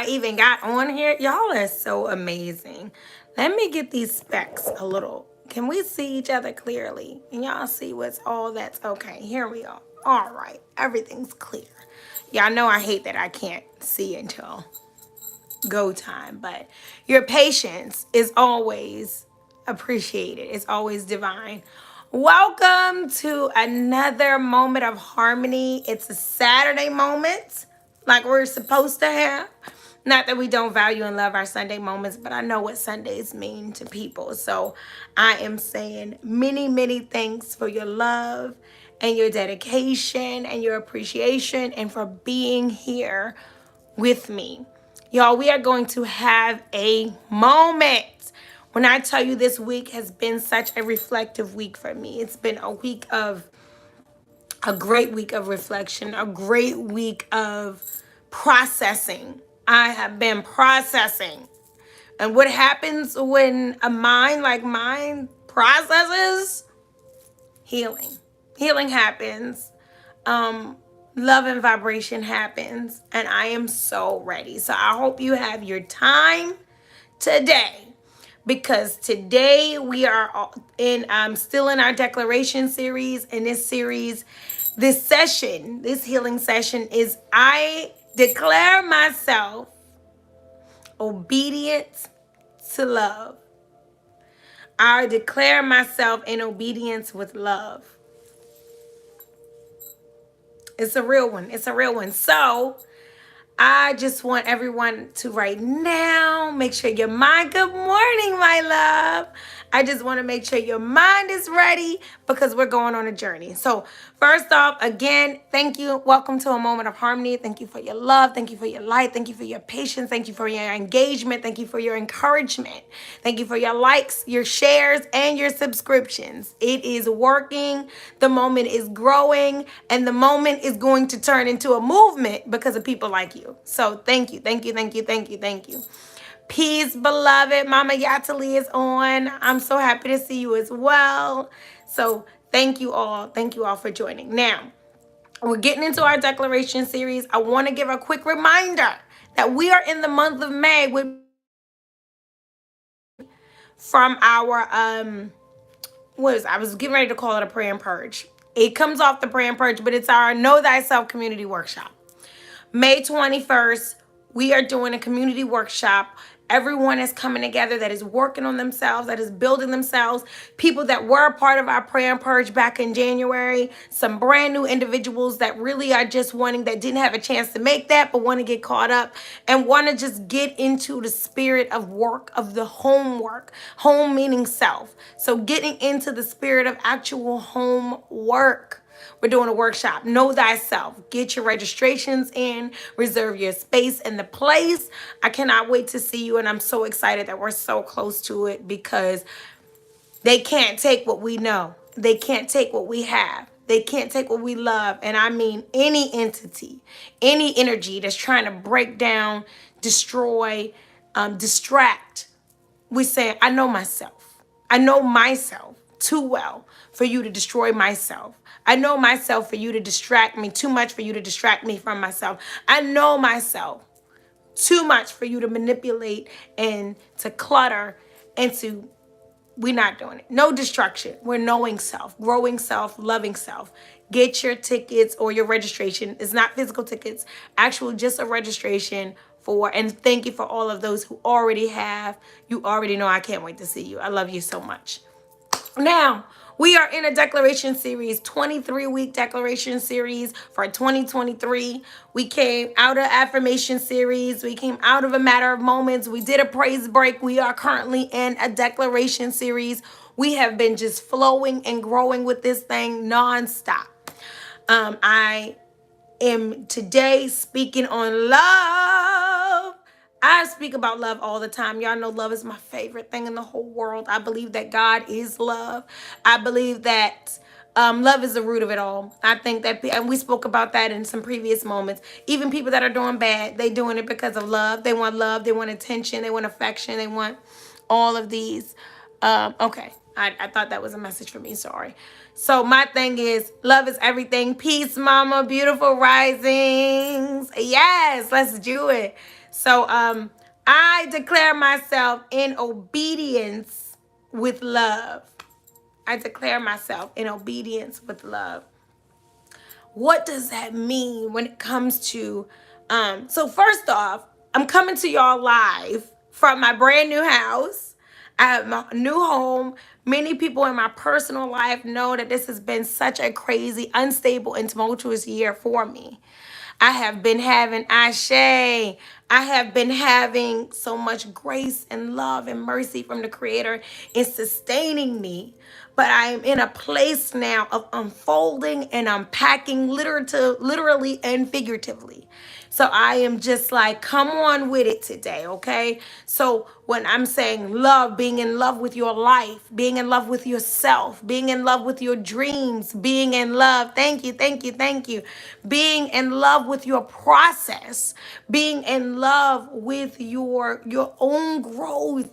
even got on here. Y'all are so amazing. Let me get these specs a little. Can we see each other clearly? And y'all see what's all that's okay. Here we are. All right. Everything's clear. Y'all know I hate that I can't see until go time, but your patience is always appreciated. It's always divine. Welcome to another moment of harmony. It's a Saturday moment like we're supposed to have. Not that we don't value and love our Sunday moments, but I know what Sundays mean to people. So I am saying many, many thanks for your love and your dedication and your appreciation and for being here with me. Y'all, we are going to have a moment. When I tell you this week has been such a reflective week for me, it's been a great week of reflection, a great week of processing. I have been processing. And what happens when a mind like mine processes? Healing. Healing happens. Love and vibration happens. And I am so ready. So I hope you have your time today. Because today we are still in our declaration series. And this series, this healing session is I declare myself obedient to love. I declare myself in obedience with love. It's a real one. It's a real one. So I just want everyone to right now make sure your mind, good morning, my love. I just want to make sure your mind is ready because we're going on a journey. So first off, again, thank you. Welcome to a moment of harmony. Thank you for your love. Thank you for your light. Thank you for your patience. Thank you for your engagement. Thank you for your encouragement. Thank you for your likes, your shares, and your subscriptions. It is working. The moment is growing, and the moment is going to turn into a movement because of people like you. So thank you, thank you, thank you, thank you, thank you. Peace, beloved. Mama Yatali is on. I'm so happy to see you as well. So thank you all. Thank you all for joining. Now, we're getting into our declaration series. I want to give a quick reminder that we are in the month of May from our I was getting ready to call it a prayer and purge. It comes off the prayer and purge, but it's our Know Thyself community workshop. May 21st, we are doing a community workshop. Everyone is coming together that is working on themselves, that is building themselves. People that were a part of our prayer and purge back in January. Some brand new individuals that really are just wanting, that didn't have a chance to make that, but want to get caught up and want to just get into the spirit of work, of the homework. Home meaning self. So getting into the spirit of actual home work. We're doing a workshop. Know Thyself. Get your registrations in. Reserve your space and the place. I cannot wait to see you. And I'm so excited that we're so close to it because they can't take what we know. They can't take what we have. They can't take what we love. And I mean any entity, any energy that's trying to break down, destroy, distract. We're saying, I know myself. I know myself too well for you to destroy myself. I know myself for you to distract me, too much for you to distract me from myself. I know myself too much for you to manipulate and to clutter and to, we're not doing it. No destruction. We're knowing self, growing self, loving self. Get your tickets or your registration. It's not physical tickets, actual just a registration for, and thank you for all of those who already have. You already know I can't wait to see you. I love you so much. Now, we are in a declaration series, 23-week declaration series for 2023. We came out of affirmation series. We came out of a matter of moments. We did a praise break. We are currently in a declaration series. We have been just flowing and growing with this thing nonstop. I am today speaking on love. I speak about love all the time. Y'all know love is my favorite thing in the whole world. I believe that God is love. I believe that love is the root of it all. I think that, and we spoke about that in some previous moments. Even people that are doing bad, they doing it because of love. They want love. They want attention. They want affection. They want all of these. Okay. I thought that was a message for me. Sorry. So my thing is, love is everything. Peace, mama. Beautiful risings. Yes, let's do it. So I declare myself in obedience with love. I declare myself in obedience with love. What does that mean when it comes to so first off, I'm coming to y'all live from my brand new house. I have my new home. Many people in my personal life know that this has been such a crazy, unstable, and tumultuous year for me. I have been having Ashe. I have been having so much grace and love and mercy from the Creator in sustaining me. But I am in a place now of unfolding and unpacking literally and figuratively. So I am just like, come on with it today, okay? So when I'm saying love, being in love with your life, being in love with yourself, being in love with your dreams, being in love, thank you, thank you, thank you. Being in love with your process, being in love with your own growth.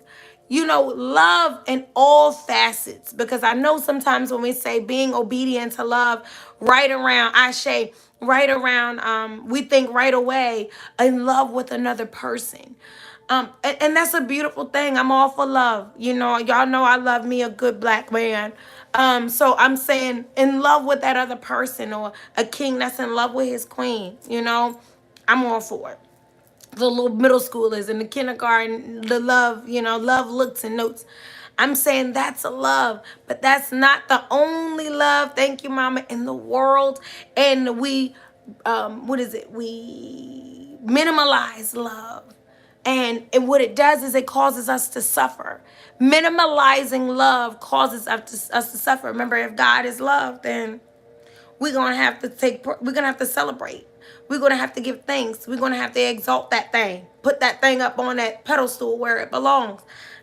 You know, love in all facets. Because I know sometimes when we say being obedient to love, right around Ashe, right around, we think right away in love with another person. And that's a beautiful thing. I'm all for love. You know, y'all know I love me a good black man. So I'm saying in love with that other person, or a king that's in love with his queen, you know, I'm all for it. The little middle schoolers in the kindergarten, the love, you know, love looks and notes. I'm saying that's a love, but that's not the only love, thank you, mama, in the world. And we, what is it? We minimalize love. And what it does is it causes us to suffer. Minimalizing love causes us to suffer. Remember, if God is love, then we're gonna have to celebrate. We're gonna have to give thanks. We're gonna have to exalt that thing, put that thing up on that pedestal where it belongs.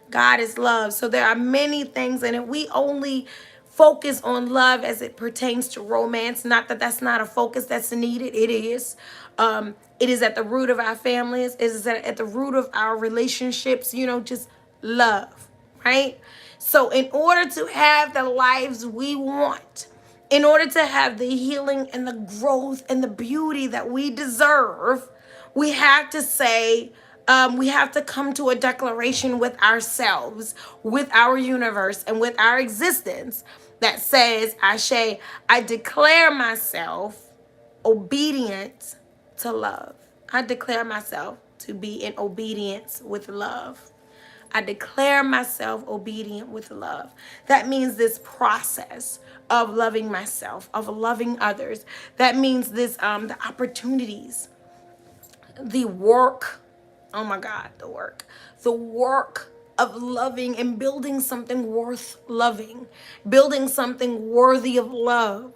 God is love. So there are many things, and if we only focus on love as it pertains to romance, not that that's not a focus that's needed, it is. It is at the root of our families. It is at the root of our relationships, you know, just love, right? So in order to have the lives we want, in order to have the healing and the growth and the beauty that we deserve, we have to say, we have to come to a declaration with ourselves, with our universe, and with our existence that says, Ashe, I declare myself obedient to love. I declare myself to be in obedience with love. I declare myself obedient with love. That means this process of loving myself, of loving others. That means this the opportunities, the work. Oh my God, the work. The work of loving and building something worth loving, building something worthy of love.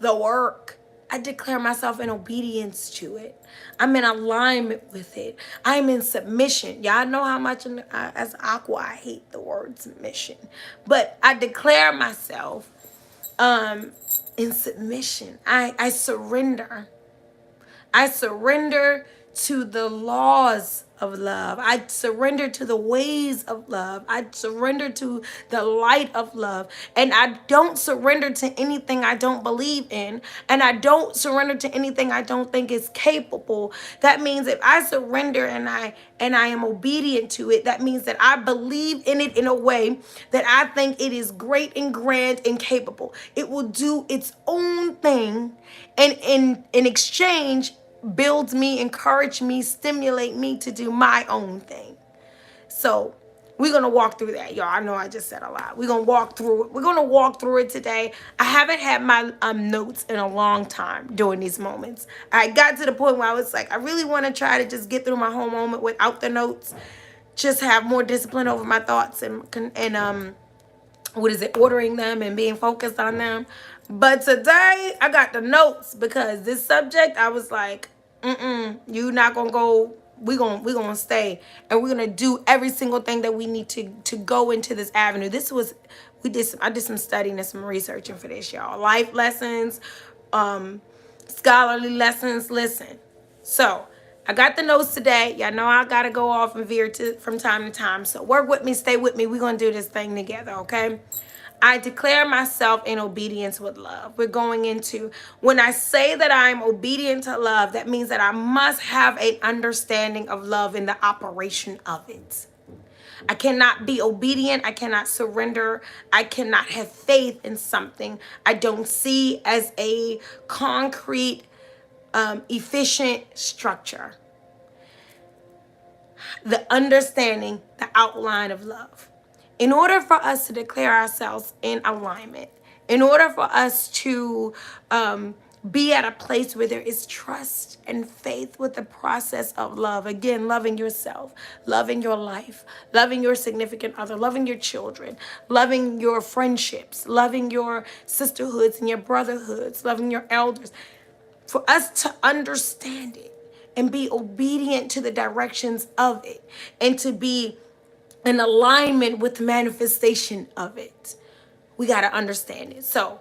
The work. I declare myself in obedience to it. I'm in alignment with it. I'm in submission. Y'all know how much as Aqua I hate the word submission. But I declare myself in submission. I surrender. I surrender to the laws of love. I surrender to the ways of love. I surrender to the light of love. And I don't surrender to anything I don't believe in. And I don't surrender to anything I don't think is capable. That means if I surrender and I am obedient to it, that means that I believe in it in a way that I think it is great and grand and capable. It will do its own thing, and in exchange builds me, encourage me, stimulate me to do my own thing. So we're going to walk through that, y'all. I know I just said a lot. We're going to walk through it. We're going to walk through it today. I haven't had my notes in a long time during these moments. I got to the point where I was like, I really want to try to just get through my whole moment without the notes, just have more discipline over my thoughts and ordering them and being focused on them. But today I got the notes because this subject, I was like, you not gonna go. We're gonna stay, and we're gonna do every single thing that we need to go into this avenue. I did some studying and some researching for this, y'all. Life lessons, scholarly lessons. Listen, so I got the notes today. Y'all know I gotta go off and veer from time to time. So work with me, stay with me. We're gonna do this thing together, okay? I declare myself in obedience with love. We're going into, when I say that I'm obedient to love, that means that I must have an understanding of love in the operation of it. I cannot be obedient. I cannot surrender. I cannot have faith in something I don't see as a concrete, efficient structure. The understanding, the outline of love. In order for us to declare ourselves in alignment, in order for us to be at a place where there is trust and faith with the process of love. Again, loving yourself, loving your life, loving your significant other, loving your children, loving your friendships, loving your sisterhoods and your brotherhoods, loving your elders. For us to understand it and be obedient to the directions of it and to be in alignment with the manifestation of it, we got to understand it. So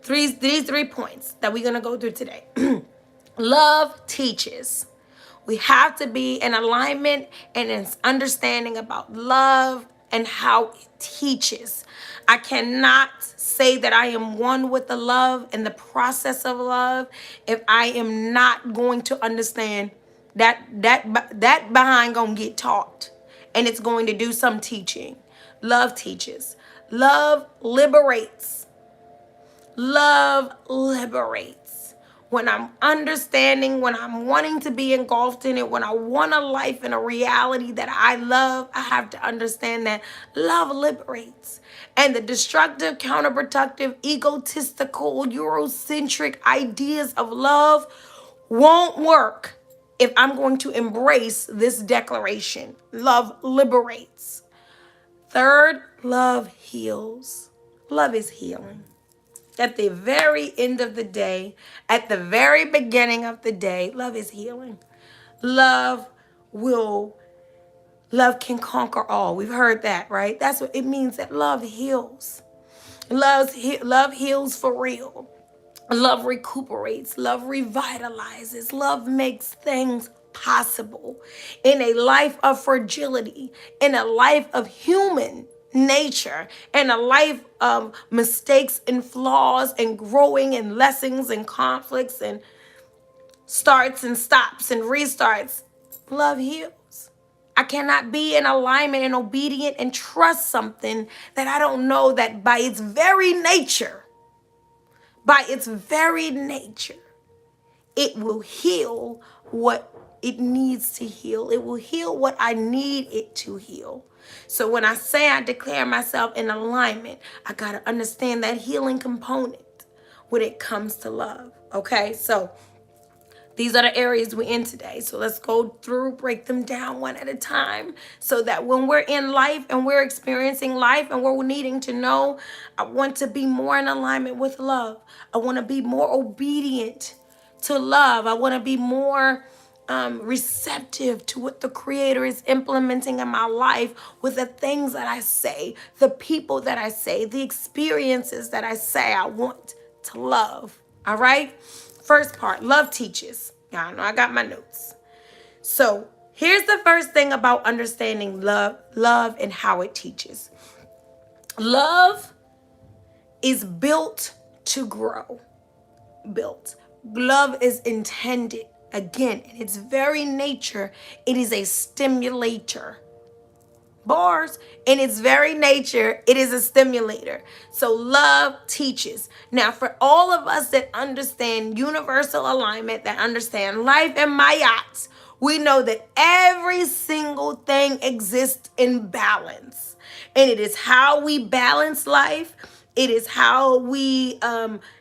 these 3 points that we're going to go through today. Love teaches. We have to be in alignment and in understanding about love and how it teaches. I cannot say that I am one with the love and the process of love if I am not going to understand that behind gonna get taught, and it's going to do some teaching. Love teaches. Love liberates. Love liberates. When I'm understanding, when I'm wanting to be engulfed in it, when I want a life and a reality that I love, I have to understand that love liberates. And the destructive, counterproductive, egotistical, Eurocentric ideas of love won't work if I'm going to embrace this declaration. Love liberates. Third, love heals. Love is healing. At the very end of the day, at the very beginning of the day, love is healing. Love can conquer all. We've heard that, right? That's what it means, that love heals. Love heals for real. Love recuperates. Love revitalizes. Love makes things possible in a life of fragility, in a life of human nature, in a life of mistakes and flaws and growing and lessons and conflicts and starts and stops and restarts. Love heals. I cannot be in alignment and obedient and trust something that I don't know that by its very nature, it will heal what it needs to heal. It will heal what I need it to heal. So when I say I declare myself in alignment, I got to understand that healing component when it comes to love. Okay, so these are the areas we're in today. So let's go through, break them down one at a time, so that when we're in life and we're experiencing life and we're needing to know, I want to be more in alignment with love. I want to be more obedient to love. I want to be more receptive to what the Creator is implementing in my life with the things that I say, the people that I say, the experiences that I say I want to love. All right? First part, love teaches. Y'all know I got my notes. So here's the first thing about understanding love and how it teaches. Love is built to grow. Built. Love is intended, again, in its very nature, it is a stimulator. Bars, in its very nature, it is a stimulator. So love teaches. Now, for all of us that understand universal alignment, that understand life and mayats, we know that every single thing exists in balance. And it is how we balance life. It is how we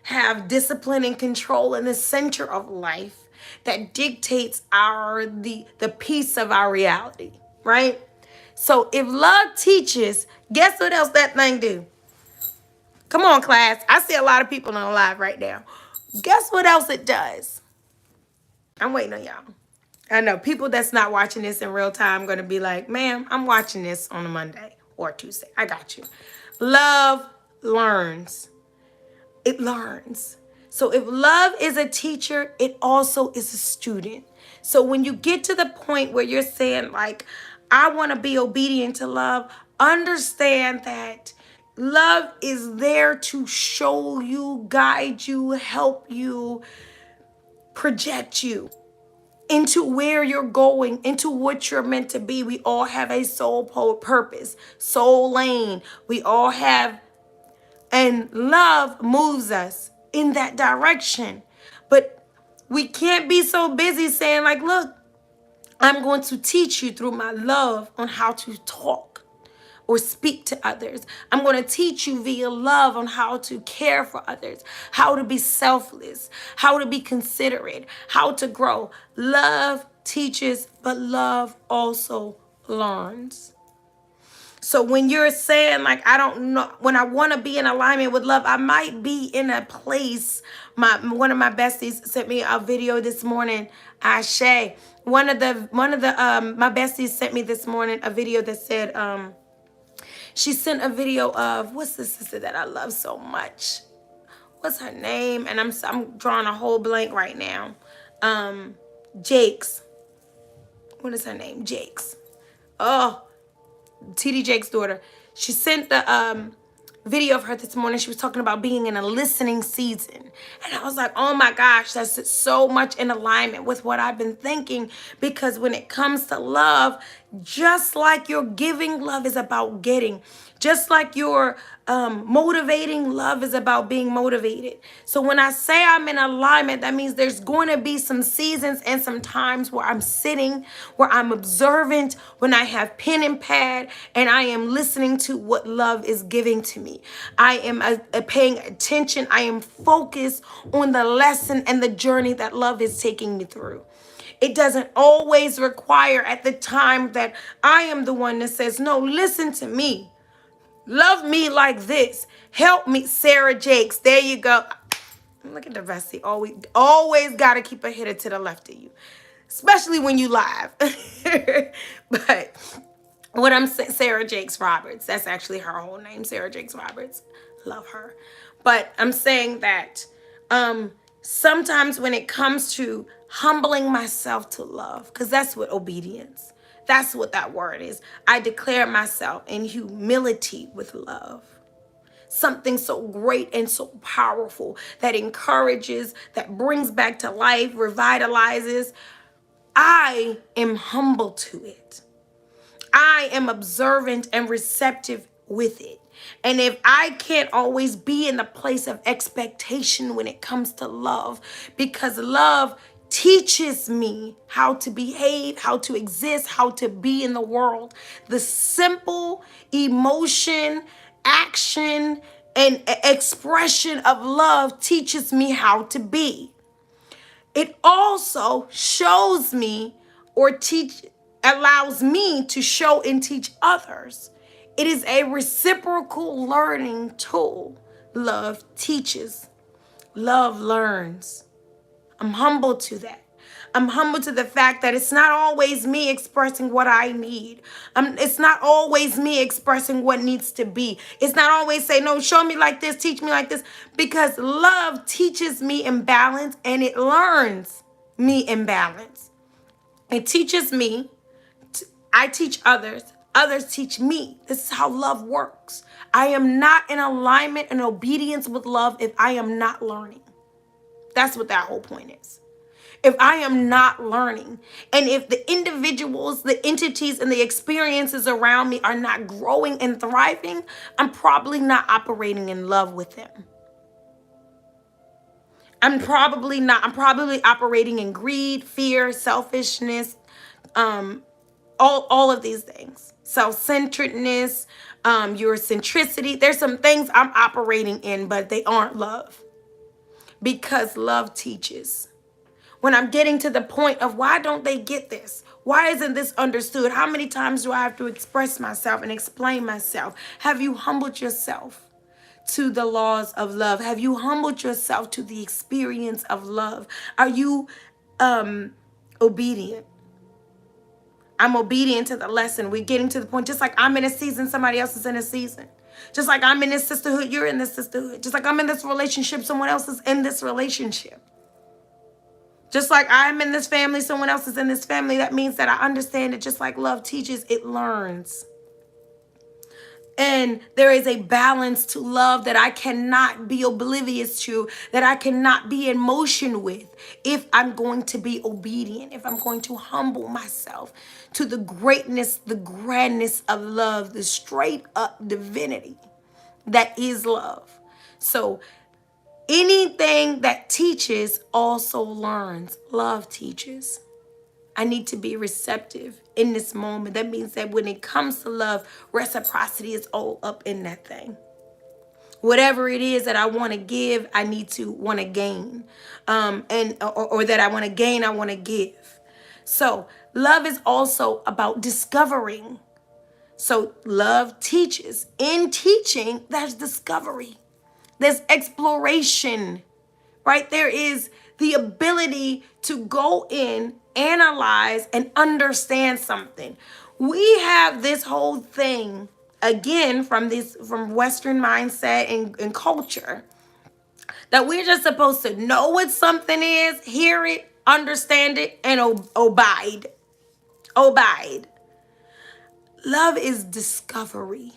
have discipline and control in the center of life that dictates the piece of our reality, right? So if love teaches, guess what else that thing do? Come on, class. I see a lot of people on live right now. Guess what else it does? I'm waiting on y'all. I know people that's not watching this in real time going to be like, ma'am, I'm watching this on a Monday or Tuesday. I got you. Love learns. It learns. So if love is a teacher, it also is a student. So when you get to the point where you're saying, like, I want to be obedient to love, understand that Love is there to show you, guide you, help you, project you into where you're going, into what you're meant to be. We all have a soul purpose, soul lane. We all have, and love moves us in that direction. But we can't be so busy saying like, look, I'm going to teach you through my love on how to talk or speak to others. I'm going to teach you via love on how to care for others, how to be selfless, how to be considerate, how to grow. Love teaches, but love also learns. So when you're saying like, I don't know, when I want to be in alignment with love, I might be in a place. One of my besties sent me a video this morning. Ashe, one of the my besties sent me this morning a video that said she sent a video of, what's the sister that I love so much? What's her name? And I'm drawing a whole blank right now. Jakes. What is her name? Jakes. Oh, TD Jake's daughter. She sent the video of her this morning. She was talking about being in a listening season. And I was like, oh my gosh, that's so much in alignment with what I've been thinking. Because when it comes to love, just like your giving, love is about getting. Just like your motivating, love is about being motivated. So when I say I'm in alignment, that means there's going to be some seasons and some times where I'm sitting, where I'm observant, when I have pen and pad, and I am listening to what love is giving to me. I am paying attention. I am focused on the lesson and the journey that love is taking me through. It doesn't always require at the time that I am the one that says, no, listen to me. Love me like this. Help me, Sarah Jakes. There you go. Look at the bestie. Always got to keep a hitter to the left of you, especially when you live. But what I'm saying, Sarah Jakes Roberts. That's actually her whole name, Sarah Jakes Roberts. Love her. But I'm saying that sometimes when it comes to humbling myself to love, because that's what obedience, that's what that word is. I declare myself in humility with love. Something so great and so powerful that encourages, that brings back to life, revitalizes. I am humble to it. I am observant and receptive with it. And if I can't always be in the place of expectation when it comes to love, because love teaches me how to behave, how to exist, how to be in the world. The simple emotion, action, and expression of love teaches me how to be. It also shows me or allows me to show and teach others. It is a reciprocal learning tool. Love teaches. Love learns. I'm humble to that. I'm humble to the fact that it's not always me expressing what I need. It's not always me expressing what needs to be. It's not always say, no, show me like this, teach me like this. Because love teaches me in balance and it learns me in balance. It teaches me. I teach others. Others teach me. This is how love works. I am not in alignment and obedience with love if I am not learning. That's what that whole point is. If I am not learning, and if the individuals, the entities, and the experiences around me are not growing and thriving, I'm probably not operating in love with them. I'm probably operating in greed, fear, selfishness, all of these things. Self-centeredness, Eurocentricity. There's some things I'm operating in, but they aren't love. Because love teaches. When I'm getting to the point of why don't they get this? Why isn't this understood? How many times do I have to express myself and explain myself? Have you humbled yourself to the laws of love? Have you humbled yourself to the experience of love? Are you obedient? I'm obedient to the lesson. We're getting to the point, just like I'm in a season, somebody else is in a season. Just like I'm in this sisterhood, you're in this sisterhood. Just like I'm in this relationship, someone else is in this relationship. Just like I'm in this family, someone else is in this family. That means that I understand that just like love teaches, it learns. And there is a balance to love that I cannot be oblivious to, that I cannot be in motion with if I'm going to be obedient, if I'm going to humble myself to the greatness, the grandness of love, the straight up divinity that is love. So anything that teaches also learns. Love teaches. I need to be receptive in this moment. That means that when it comes to love, reciprocity is all up in that thing. Whatever it is that I want to give, I need to want to gain. Or that I want to gain, I want to give. So love is also about discovering. So love teaches. In teaching, there's discovery. There's exploration, right? There is the ability to go in, analyze, and understand something. We have this whole thing, again, from Western mindset and culture, that we're just supposed to know what something is, hear it, understand it, and abide. Abide. Love is discovery.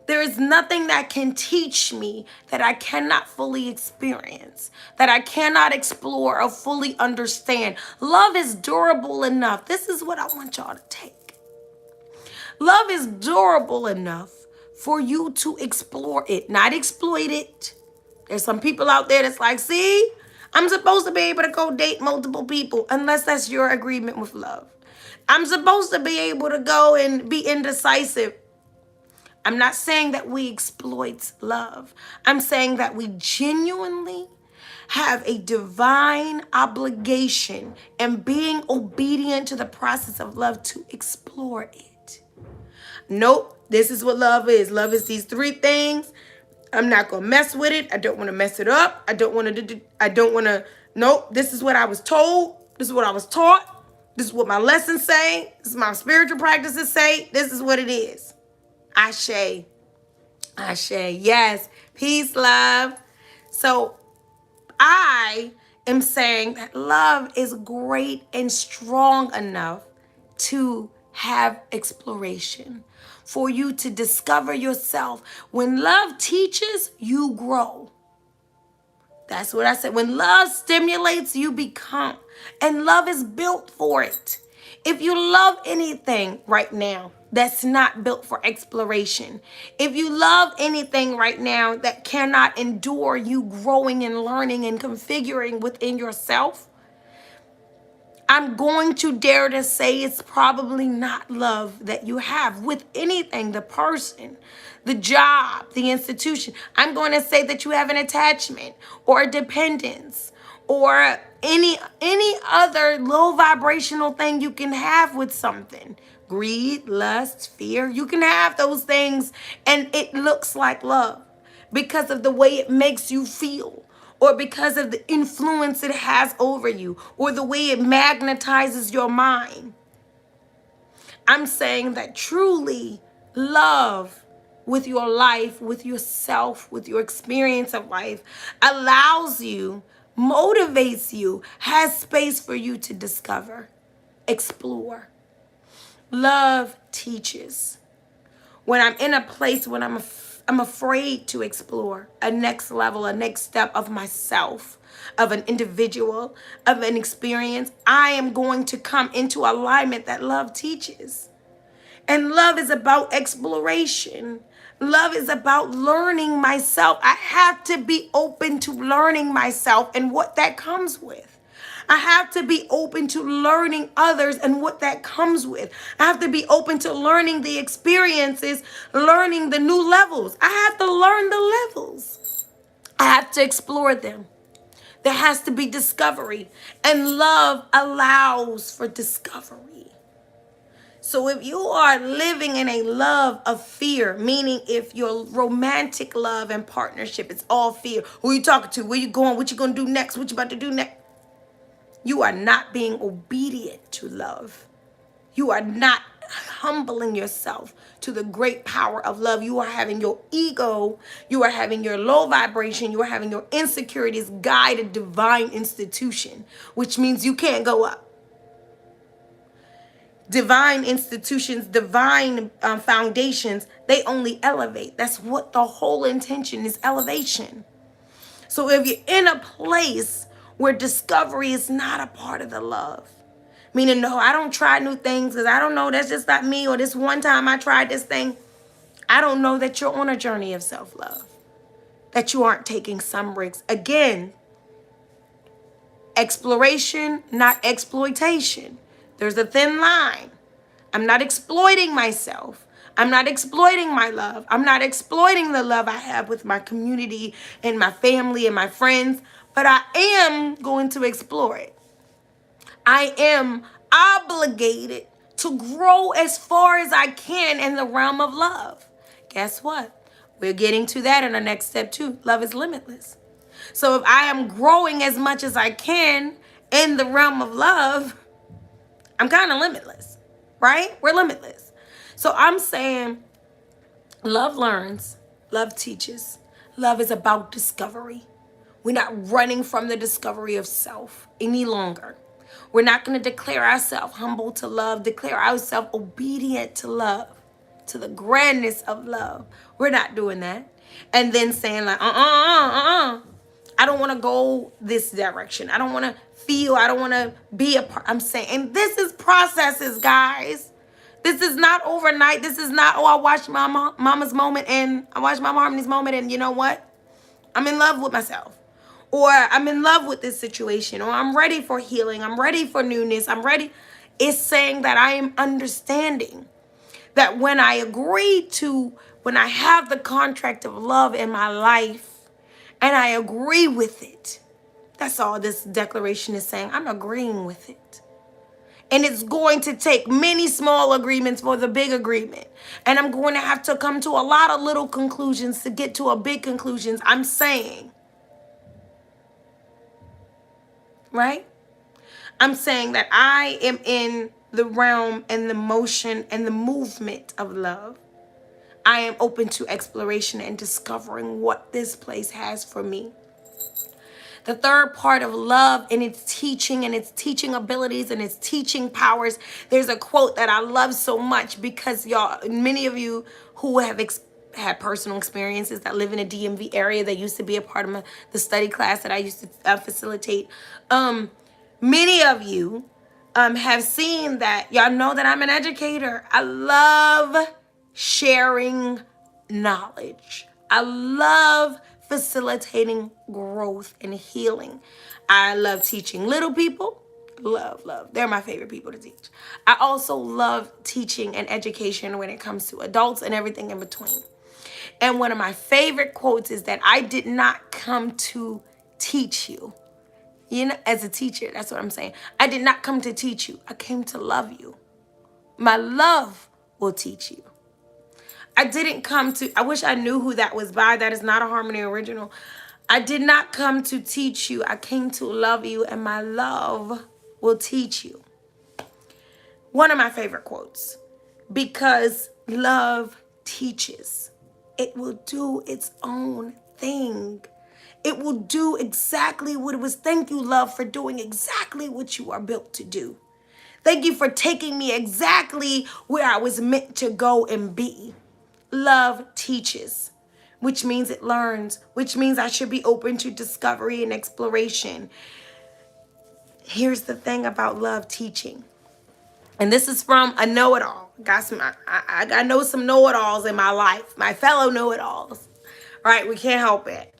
There is nothing that can teach me that I cannot fully experience, that I cannot explore or fully understand. Love is durable enough. This is what I want y'all to take. Love is durable enough for you to explore it, not exploit it. There's some people out there that's like, see, I'm supposed to be able to go date multiple people unless that's your agreement with love. I'm supposed to be able to go and be indecisive. I'm not saying that we exploit love. I'm saying that we genuinely have a divine obligation and being obedient to the process of love to explore it. Nope, this is what love is. Love is these three things. I'm not going to mess with it. I don't want to mess it up. Nope, this is what I was told. This is what I was taught. This is what my lessons say. This is my spiritual practices say. This is what it is. Ashe. Ashe. Yes. Peace, love. So I am saying that love is great and strong enough to have exploration, for you to discover yourself. When love teaches, you grow. That's what I said. When love stimulates, you become. And love is built for it. If you love anything right now that's not built for exploration, if you love anything right now that cannot endure you growing and learning and configuring within yourself, I'm going to dare to say it's probably not love that you have with anything, the person, the job, the institution. I'm going to say that you have an attachment or a dependence or any other low vibrational thing you can have with something. Greed, lust, fear. You can have those things and it looks like love because of the way it makes you feel, or because of the influence it has over you, or the way it magnetizes your mind. I'm saying that truly love with your life, with yourself, with your experience of life, allows you, motivates you, has space for you to discover, explore. Love teaches. When I'm in a place when I'm afraid to explore a next level, a next step of myself, of an individual, of an experience, I am going to come into alignment that love teaches. And love is about exploration. Love is about learning myself. I have to be open to learning myself and what that comes with. I have to be open to learning others and what that comes with. I have to be open to learning the experiences, learning the new levels. I have to learn the levels. I have to explore them. There has to be discovery, and love allows for discovery. So if you are living in a love of fear, meaning if your romantic love and partnership is all fear, who you talking to, where you going, what you gonna do next, what you about to do next, you are not being obedient to love. You are not humbling yourself to the great power of love. You are having your ego, you are having your low vibration, you are having your insecurities guide a divine institution, which means you can't go up. divine institutions, divine foundations, they only elevate. That's what the whole intention is, elevation. So if you're in a place where discovery is not a part of the love, meaning, no, I don't try new things because I don't know, that's just not me, or this one time I tried this thing, I don't know that you're on a journey of self-love, that you aren't taking some risks. Again, exploration, not exploitation. There's a thin line. I'm not exploiting myself. I'm not exploiting my love. I'm not exploiting the love I have with my community and my family and my friends, but I am going to explore it. I am obligated to grow as far as I can in the realm of love. Guess what? We're getting to that in the next step too. Love is limitless. So if I am growing as much as I can in the realm of love, I'm kind of limitless, right? We're limitless. So I'm saying love learns, love teaches. Love is about discovery. We're not running from the discovery of self any longer. We're not going to declare ourselves humble to love, declare ourselves obedient to love, to the grandness of love. We're not doing that. And then saying like, I don't want to go this direction. I don't want to feel, I don't want to be a part. I'm saying, and this is processes, guys. This is not overnight. This is not, oh, I watched my mama's moment and I watched Mama Harmonie's moment and you know what? I'm in love with myself. Or I'm in love with this situation. Or I'm ready for healing. I'm ready for newness. I'm ready. It's saying that I am understanding that when I agree to, when I have the contract of love in my life and I agree with it, that's all this declaration is saying. I'm agreeing with it. And it's going to take many small agreements for the big agreement. And I'm going to have to come to a lot of little conclusions to get to a big conclusions. I'm saying, right? I'm saying that I am in the realm and the motion and the movement of love. I am open to exploration and discovering what this place has for me. The third part of love and its teaching abilities and its teaching powers. There's a quote that I love so much because y'all, many of you who have had personal experiences that live in a DMV area that used to be a part of the study class that I used to facilitate. Many of you have seen that. Y'all know that I'm an educator. I love sharing knowledge. I love facilitating growth and healing. I love teaching little people. Love. They're my favorite people to teach. I also love teaching and education when it comes to adults and everything in between. And one of my favorite quotes is that I did not come to teach you. You know, as a teacher, that's what I'm saying. I did not come to teach you. I came to love you. My love will teach you. I didn't come to, I wish I knew who that was by. That is not a Harmony original. I did not come to teach you. I came to love you, and my love will teach you. One of my favorite quotes, because love teaches. It will do its own thing. It will do exactly what it was. Thank you, love, for doing exactly what you are built to do. Thank you for taking me exactly where I was meant to go and be. Love teaches, which means it learns, which means I should be open to discovery and exploration. Here's the thing about love teaching. And this is from a know-it-all. I know some know-it-alls in my life, my fellow know-it-alls. Right? We can't help it.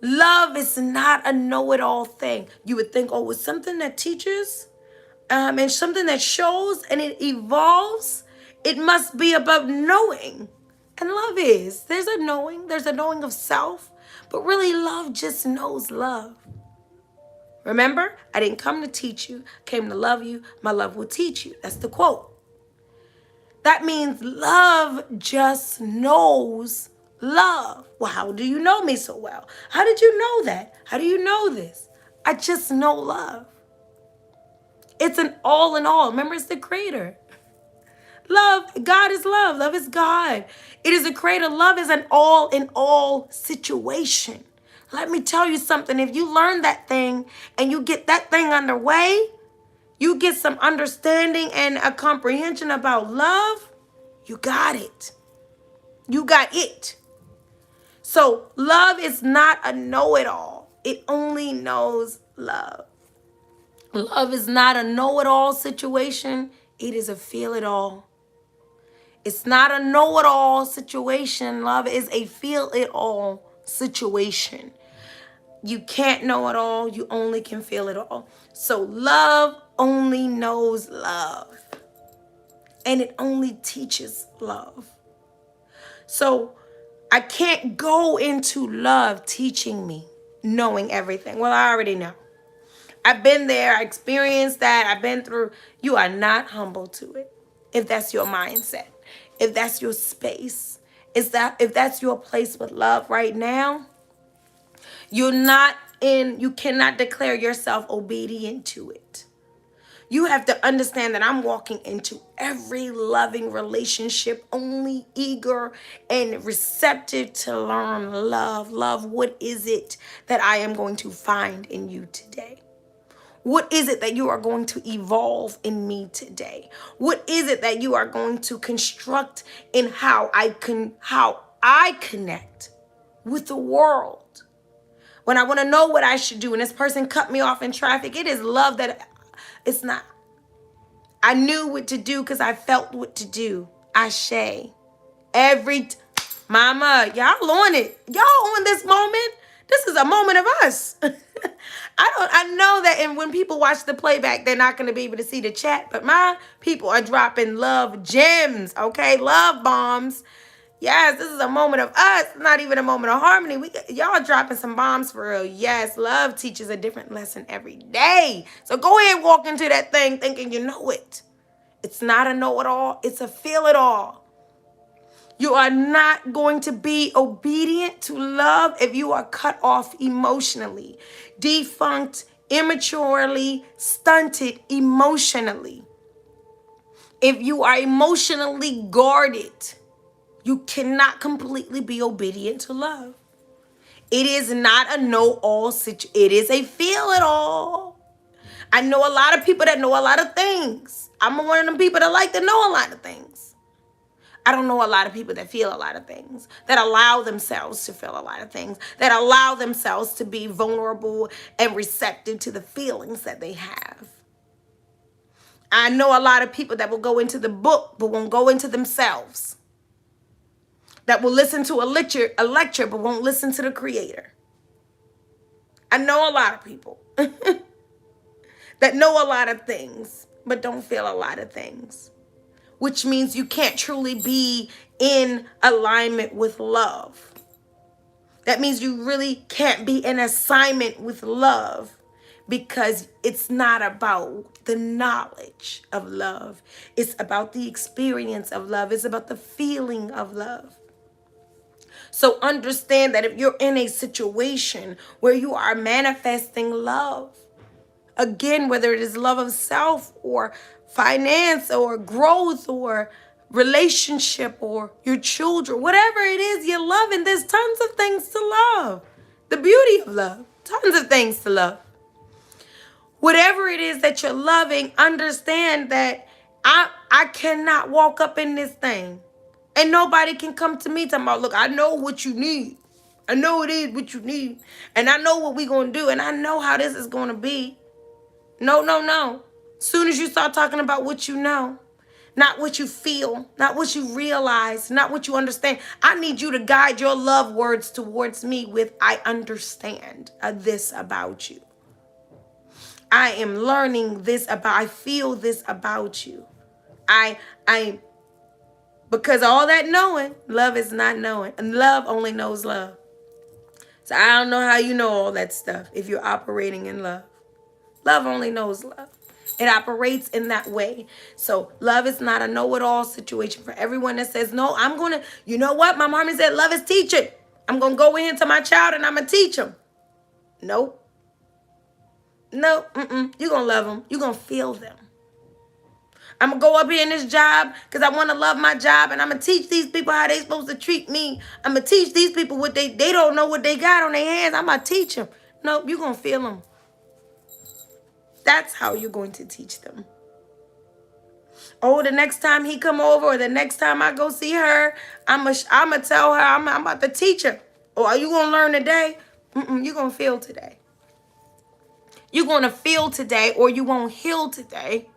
Love is not a know-it-all thing. You would think, oh, it's something that teaches and something that shows and it evolves. It must be about knowing. And love is. There's a knowing of self, but really love just knows love. Remember, I didn't come to teach you, I came to love you. My love will teach you. That's the quote. That means love just knows love. Well, how do you know me so well? How did you know that? How do you know this? I just know love. It's an all in all. Remember, it's the creator. Love, God is love. Love is God. It is a creator. Love is an all in all situation. Let me tell you something. If you learn that thing and you get that thing underway, you get some understanding and a comprehension about love, you got it. You got it. So love is not a know-it-all. It only knows love. Love is not a know-it-all situation. It is a feel-it-all. It's not a know-it-all situation. Love is a feel-it-all situation. You can't know it all. You only can feel it all. So love only knows love. And it only teaches love. So I can't go into love teaching me, knowing everything. Well, I already know. I've been there. I experienced that. I've been through. You are not humble to it. If that's your mindset. If that's your space. If that's your place with love right now. You cannot declare yourself obedient to it. You have to understand that I'm walking into every loving relationship only eager and receptive to learn love. Love, what is it that I am going to find in you today? What is it that you are going to evolve in me today? What is it that you are going to construct in how I connect with the world? When I want to know what I should do and this person cut me off in traffic, it is love that it's not. I knew what to do because I felt what to do. Ashe. Mama, y'all on it. Y'all on this moment. This is a moment of us. I know that, and when people watch the playback, they're not going to be able to see the chat, but my people are dropping love gems, okay? Love bombs. Yes, this is a moment of us, not even a moment of harmony. Y'all dropping some bombs for real. Yes, love teaches a different lesson every day. So go ahead and walk into that thing thinking you know it. It's not a know-it-all. It's a feel-it-all. You are not going to be obedient to love if you are cut off emotionally, defunct, immaturely, stunted emotionally. If you are emotionally guarded, you cannot completely be obedient to love. It is not a know-all situation. It is a feel-it-all. I know a lot of people that know a lot of things. I'm one of them people that like to know a lot of things. I don't know a lot of people that feel a lot of things, that allow themselves to feel a lot of things, that allow themselves to be vulnerable and receptive to the feelings that they have. I know a lot of people that will go into the book but won't go into themselves. That will listen to a lecture but won't listen to the creator. I know a lot of people that know a lot of things but don't feel a lot of things, which means you can't truly be in alignment with love. That means you really can't be in assignment with love because it's not about the knowledge of love. It's about the experience of love. It's about the feeling of love. So understand that if you're in a situation where you are manifesting love, again, whether it is love of self or finance or growth or relationship or your children, whatever it is you're loving, there's tons of things to love. The beauty of love, tons of things to love. Whatever it is that you're loving, understand that I cannot walk up in this thing. And nobody can come to me talking about, look, I know what you need. I know it is what you need. And I know what we're going to do. And I know how this is going to be. No. Soon as you start talking about what you know, not what you feel, not what you realize, not what you understand, I need you to guide your love words towards me with, I understand this about you. I am learning this I feel this about you. Because all that knowing, love is not knowing. And love only knows love. So I don't know how you know all that stuff if you're operating in love. Love only knows love. It operates in that way. So love is not a know-it-all situation for everyone that says, no, I'm going to, you know what? My mommy said love is teaching. I'm going to go into my child and I'm going to teach him. Nope. No, you're going to love them. You're going to feel them. I'm going to go up here in this job because I want to love my job, and I'm going to teach these people how they supposed to treat me. I'm going to teach these people what they don't know what they got on their hands. I'm going to teach them. Nope, you're going to feel them. That's how you're going to teach them. Oh, the next time he come over or the next time I go see her, I'm going to tell her I'm about to teach her. Or are you going to learn today? You're going to feel today. You're going to feel today or you won't heal today.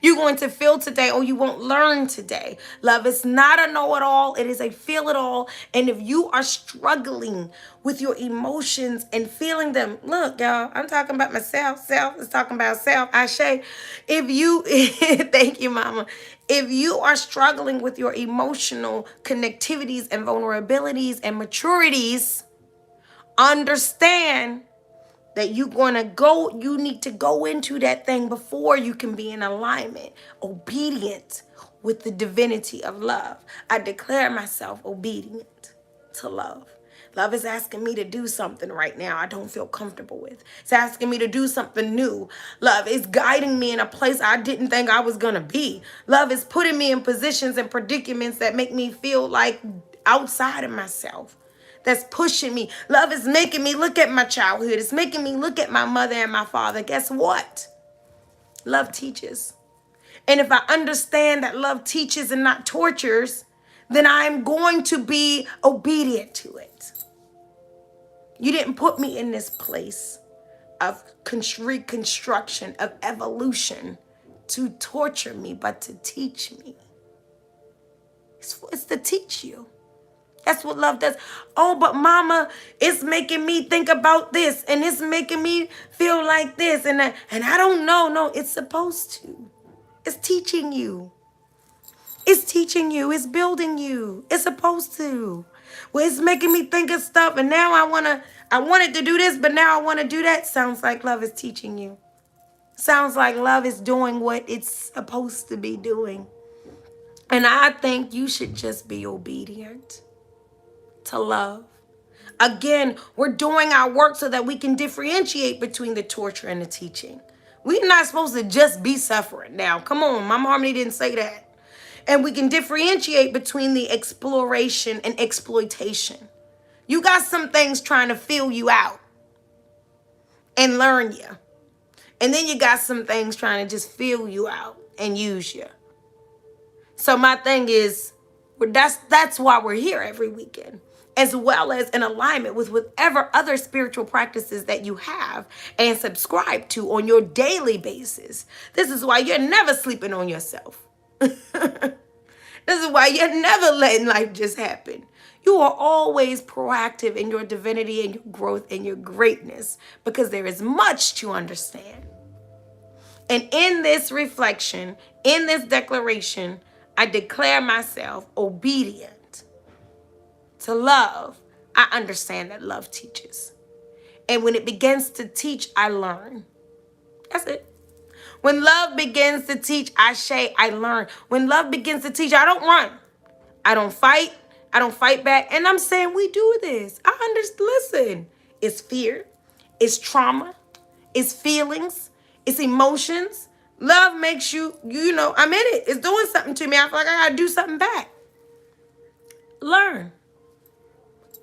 You're going to feel today or you won't learn today. Love is not a know-it-all. It is a feel-it-all. And if you are struggling with your emotions and feeling them, look, y'all, I'm talking about myself. Self is talking about self. I say, if you, thank you, mama. If you are struggling with your emotional connectivities and vulnerabilities and maturities, understand that you need to go into that thing before you can be in alignment, obedient with the divinity of love. I declare myself obedient to love. Love is asking me to do something right now I don't feel comfortable with. It's asking me to do something new. Love is guiding me in a place I didn't think I was going to be. Love is putting me in positions and predicaments that make me feel like outside of myself. That's pushing me. Love is making me look at my childhood. It's making me look at my mother and my father. Guess what? Love teaches. And if I understand that love teaches and not tortures, then I'm going to be obedient to it. You didn't put me in this place of reconstruction, of evolution to torture me, but to teach me. It's to teach you. That's what love does. Oh, but mama, it's making me think about this and it's making me feel like this and I don't know. No, it's supposed to. It's teaching you. It's teaching you. It's building you. It's supposed to. Well, it's making me think of stuff and now I wanted to do this, but now I want to do that. Sounds like love is teaching you. Sounds like love is doing what it's supposed to be doing. And I think you should just be obedient to love. Again, we're doing our work so that we can differentiate between the torture and the teaching. We're not supposed to just be suffering. Now, come on, Mama Harmony didn't say that. And we can differentiate between the exploration and exploitation. You got some things trying to fill you out and learn you. And then you got some things trying to just fill you out and use you. So my thing is, that's why we're here every weekend, as well as in alignment with whatever other spiritual practices that you have and subscribe to on your daily basis. This is why you're never sleeping on yourself. This is why you're never letting life just happen. You are always proactive in your divinity and your growth and your greatness because there is much to understand. And in this reflection, in this declaration, I declare myself obedient to love. I understand that love teaches. And when it begins to teach, I learn. That's it. When love begins to teach, I learn. When love begins to teach, I don't run. I don't fight. I don't fight back. And I'm saying we do this. I understand. Listen, it's fear. It's trauma. It's feelings. It's emotions. Love makes you, I'm in it. It's doing something to me. I feel like I got to do something back. Learn.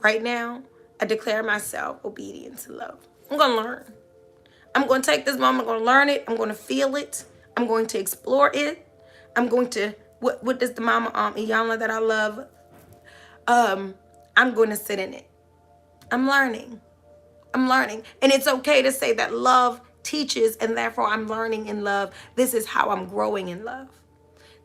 Right now, I declare myself obedient to love. I'm going to learn. I'm going to take this moment. I'm going to learn it. I'm going to feel it. I'm going to explore it. I'm going to, what does the mama, Iyanla that I love, I'm going to sit in it. I'm learning. And it's okay to say that love teaches and therefore I'm learning in love. This is how I'm growing in love.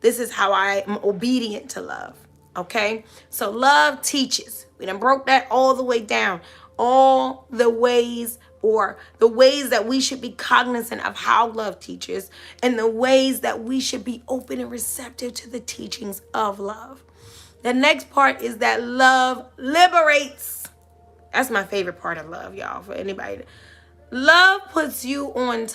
This is how I am obedient to love. Okay? So love teaches. We done broke that all the way down. All the ways that we should be cognizant of how love teaches and the ways that we should be open and receptive to the teachings of love. The next part is that love liberates. That's my favorite part of love, y'all, for anybody. Love puts you on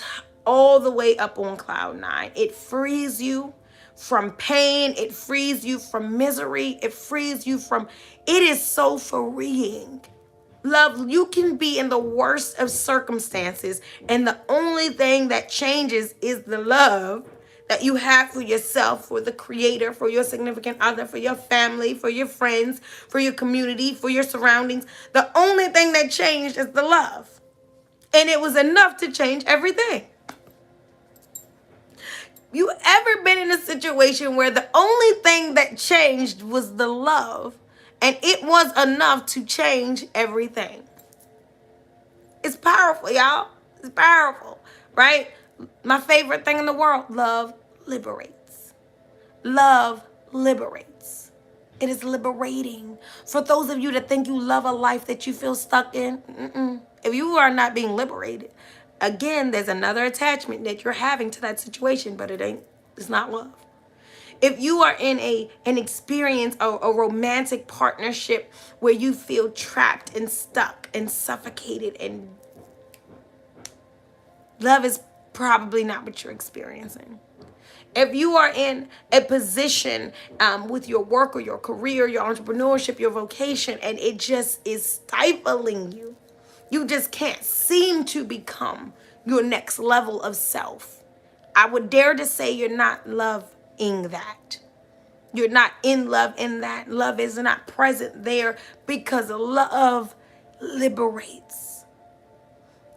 all the way up on cloud 9. It frees you from pain. It frees you from misery. It frees you from, it is so freeing. Love, you can be in the worst of circumstances, and the only thing that changes is the love that you have for yourself, for the creator, for your significant other, for your family, for your friends, for your community, for your surroundings. The only thing that changed is the love. And it was enough to change everything. You ever been in a situation where the only thing that changed was the love, and it was enough to change everything? It's powerful, y'all. It's powerful, right? My favorite thing in the world, love liberates. Love liberates. It is liberating. For those of you that think you love a life that you feel stuck in, if you are not being liberated, again, there's another attachment that you're having to that situation, but it's not love. If you are in an experience, a romantic partnership where you feel trapped and stuck and suffocated, and love is probably not what you're experiencing. If you are in a position with your work or your career, your entrepreneurship, your vocation, and it just is stifling you, you just can't seem to become your next level of self, I would dare to say you're not loving that. You're not in love in that. Love is not present there because love liberates.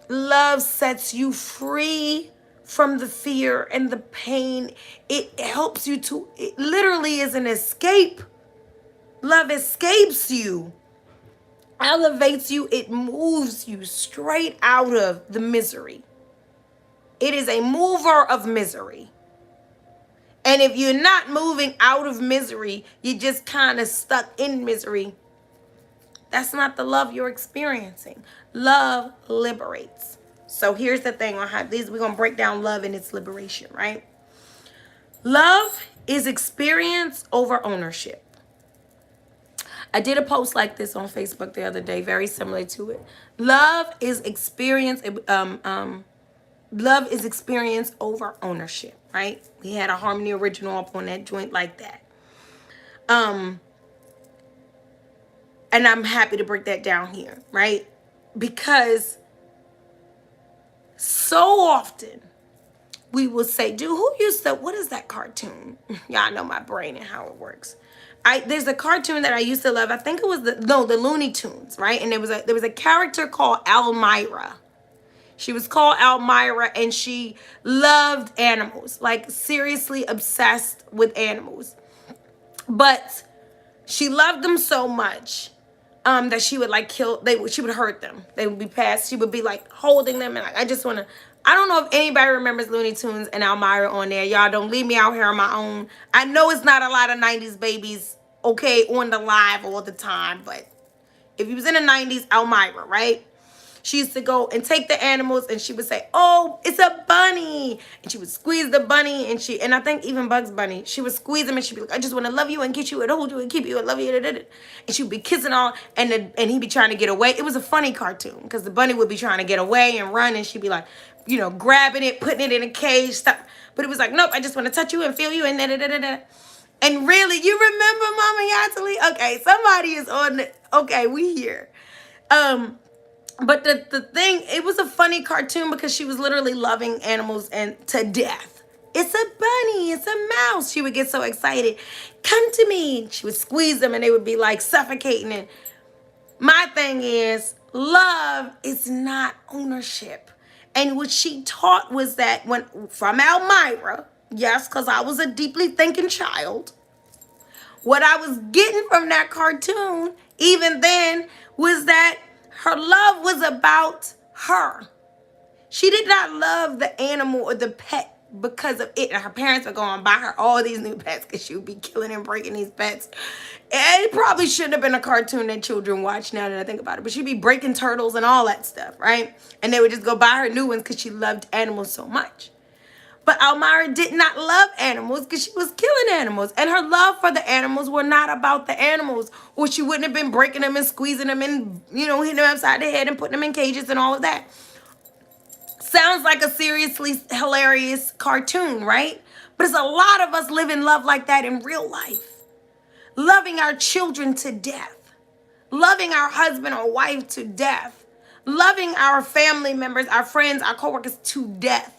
Love sets you free from the fear and the pain. It helps you to, it literally is an escape. Love escapes you, elevates you, it moves you straight out of the misery. It is a mover of misery. And if you're not moving out of misery, you're just kind of stuck in misery. That's not the love you're experiencing. Love liberates. So here's the thing on how these, we're going to break down love and its liberation, right? Love is experience over ownership. I did a post like this on Facebook the other day, very similar to it. Love is experience over ownership, right? We had a Harmony original up on that joint like that. And I'm happy to break that down here, right? Because so often we will say, dude, what is that cartoon? Y'all know my brain and how it works. There's a cartoon that I used to love. I think it was the Looney Tunes, right? And there was a character called Elmira. She was called Elmira, and she loved animals, like seriously obsessed with animals. But she loved them so much that she would like she would hurt them. They would be passed. She would be like holding them, and like, I don't know if anybody remembers Looney Tunes and Elmira on there. Y'all don't leave me out here on my own. I know it's not a lot of 90s babies, okay, on the live all the time, but if you was in the 90s, Elmira, right? She used to go and take the animals, and she would say, "Oh, it's a bunny." And she would squeeze the bunny, and I think even Bugs Bunny, she would squeeze him, and she'd be like, "I just want to love you and kiss you and hold you and keep you and love you." And she would be kissing all, and he'd be trying to get away. It was a funny cartoon because the bunny would be trying to get away and run, and she'd be like, grabbing it, putting it in a cage, stuff. But it was like, "Nope, I just want to touch you and feel you and da. And really, you remember Mama Yatali? Okay, somebody is on the, okay, we here. But the thing, it was a funny cartoon because she was literally loving animals and to death. "It's a bunny, it's a mouse." She would get so excited. "Come to me." She would squeeze them and they would be like suffocating. And my thing is, love is not ownership. And what she taught was that from Elmira, yes, because I was a deeply thinking child, what I was getting from that cartoon, even then, was that her love was about her. She did not love the animal or the pet because of it. And her parents were going to buy her all these new pets because she would be killing and breaking these pets. And it probably shouldn't have been a cartoon that children watch now that I think about it. But she'd be breaking turtles and all that stuff, right? And they would just go buy her new ones because she loved animals so much. But Elmira did not love animals because she was killing animals. And her love for the animals were not about the animals. Or she wouldn't have been breaking them and squeezing them and, hitting them upside the head and putting them in cages and all of that. Sounds like a seriously hilarious cartoon, right? But there's a lot of us living love like that in real life. Loving our children to death. Loving our husband or wife to death. Loving our family members, our friends, our coworkers to death.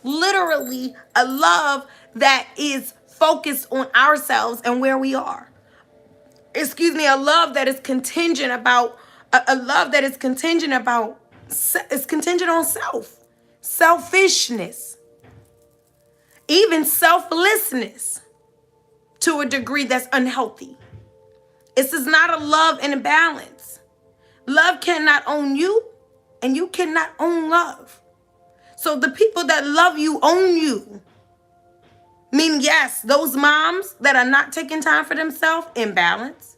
Literally a love that is focused on ourselves and where we are. A love that is contingent about is contingent on selfishness. even selflessness to a degree that's unhealthy. This is not a love in a balance. Love cannot own you, and you cannot own love. So the people that love you own you. Meaning, yes, those moms that are not taking time for themselves, imbalance.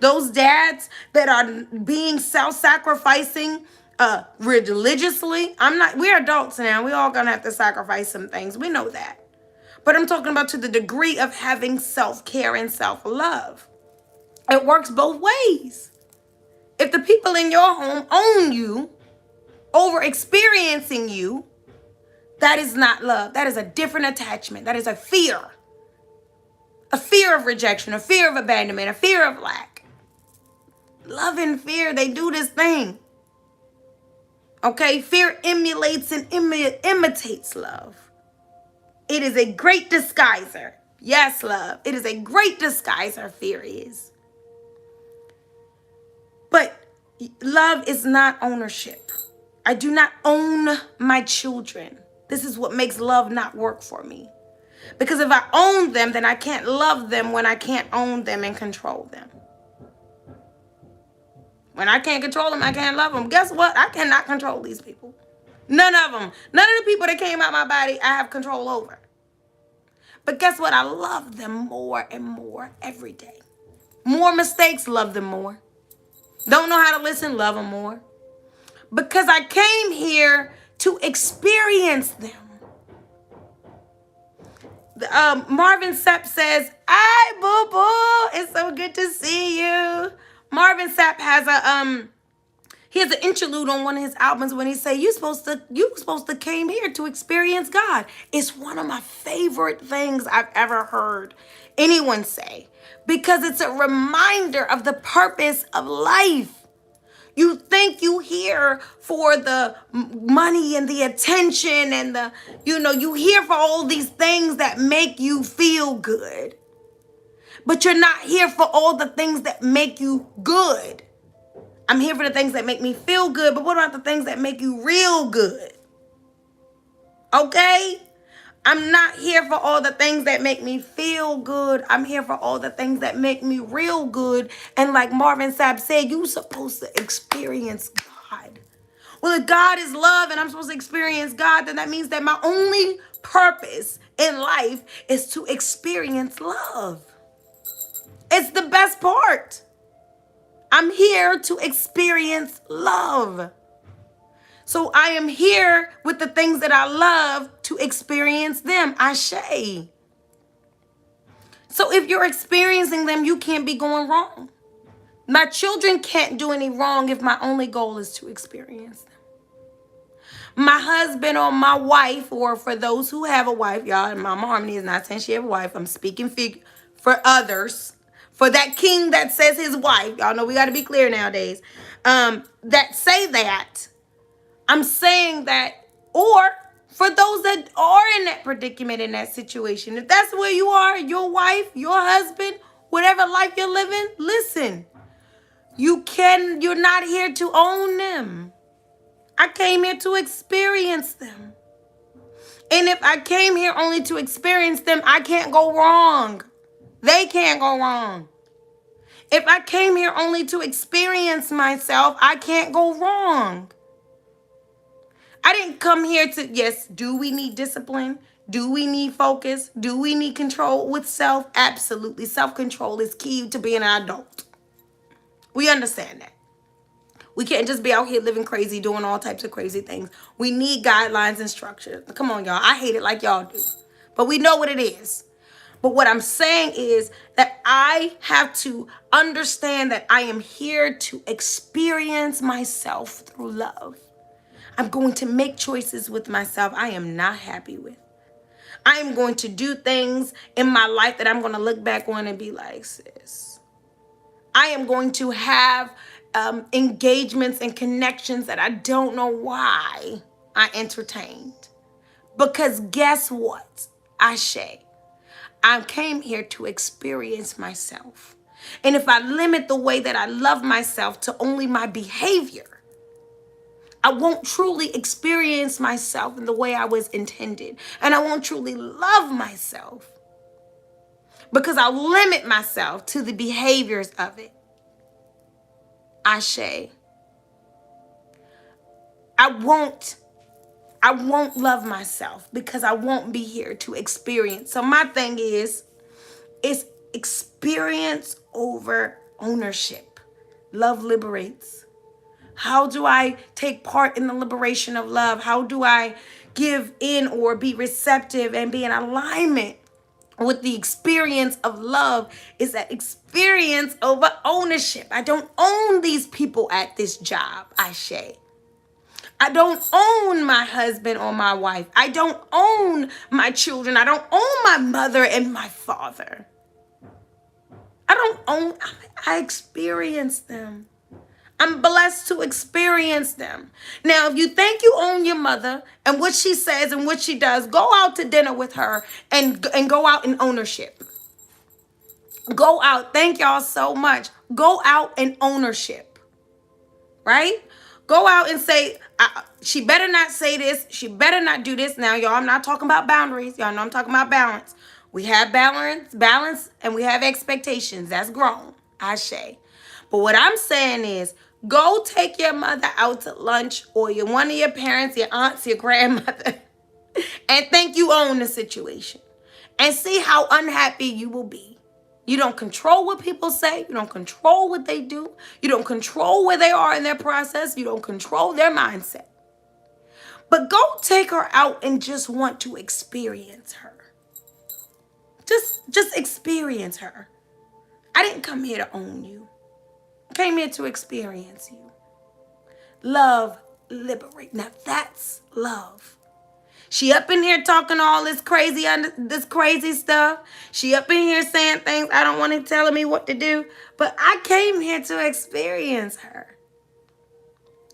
Those dads that are being self-sacrificing religiously. We're adults now. We all gonna have to sacrifice some things. We know that. But I'm talking about to the degree of having self-care and self-love. It works both ways. If the people in your home own you, over experiencing you, that is not love. That is a different attachment. That is a fear. A fear of rejection, a fear of abandonment, a fear of lack. Love and fear, they do this thing. Okay? Fear emulates and imitates love. It is a great disguiser. Yes, love. It is a great disguiser, fear is. But love is not ownership. I do not own my children. This is what makes love not work for me. Because if I own them, then I can't love them when I can't own them and control them. When I can't control them, I can't love them. Guess what? I cannot control these people. None of them. None of the people that came out my body, I have control over. But guess what? I love them more and more every day. More mistakes, love them more. Don't know how to listen, love them more. Because I came here to experience them. Marvin Sapp says, "Hi, boo boo. It's so good to see you." Marvin Sapp has he has an interlude on one of his albums when he say, you supposed to came here to experience God. It's one of my favorite things I've ever heard anyone say, because it's a reminder of the purpose of life. You think you here for the money and the attention and you here for all these things that make you feel good. But you're not here for all the things that make you good. I'm here for the things that make me feel good, but what about the things that make you real good? Okay? I'm not here for all the things that make me feel good. I'm here for all the things that make me real good. And like Marvin Sapp said, you're supposed to experience God. Well, if God is love and I'm supposed to experience God, then that means that my only purpose in life is to experience love. It's the best part. I'm here to experience love. So I am here with the things that I love to experience them. Ashe. So if you're experiencing them, you can't be going wrong. My children can't do any wrong if my only goal is to experience them. My husband or my wife, or for those who have a wife, y'all, and Mama Harmony is not saying she have a wife. I'm speaking for others. For that king that says his wife, y'all know we got to be clear nowadays, that say that, I'm saying that, or for those that are in that predicament, in that situation, if that's where you are, your wife, your husband, whatever life you're living, listen, you're not here to own them. I came here to experience them. And if I came here only to experience them, I can't go wrong. They can't go wrong. If I came here only to experience myself, I can't go wrong. I didn't come here to, yes, do we need discipline? Do we need focus? Do we need control with self? Absolutely. Self-control is key to being an adult. We understand that. We can't just be out here living crazy, doing all types of crazy things. We need guidelines and structure. Come on, y'all. I hate it like y'all do. But we know what it is. But what I'm saying is that I have to understand that I am here to experience myself through love. I'm going to make choices with myself I am not happy with. I am going to do things in my life that I'm going to look back on and be like, sis. I am going to have engagements and connections that I don't know why I entertained. Because guess what? I came here to experience myself. And if I limit the way that I love myself to only my behavior, I won't truly experience myself in the way I was intended. And I won't truly love myself because I'll limit myself to the behaviors of it. Ashe. I won't love myself because I won't be here to experience. So my thing is experience over ownership. Love liberates. How do I take part in the liberation of love? How do I give in or be receptive and be in alignment with the experience of love? Is that experience over ownership. I don't own these people at this job, Ashe. I don't own my husband or my wife. I don't own my children. I don't own my mother and my father. I don't own, I experience them. I'm blessed to experience them. Now, if you think you own your mother and what she says and what she does, go out to dinner with her and go out in ownership. Go out. Thank y'all so much. Go out in ownership. Right? Go out and say, she better not say this. She better not do this. Now, y'all, I'm not talking about boundaries. Y'all know I'm talking about balance. We have balance, and we have expectations. That's grown. Ashe. But what I'm saying is, go take your mother out to lunch or one of your parents, your aunts, your grandmother, and think you own the situation. And see how unhappy you will be. You don't control what people say. You don't control what they do. You don't control where they are in their process. You don't control their mindset. But go take her out and just want to experience her. Just experience her. I didn't come here to own you. I came here to experience you. Love, liberate. Now that's love. She up in here talking all this crazy stuff. She up in here saying things I don't want to telling me what to do. But I came here to experience her.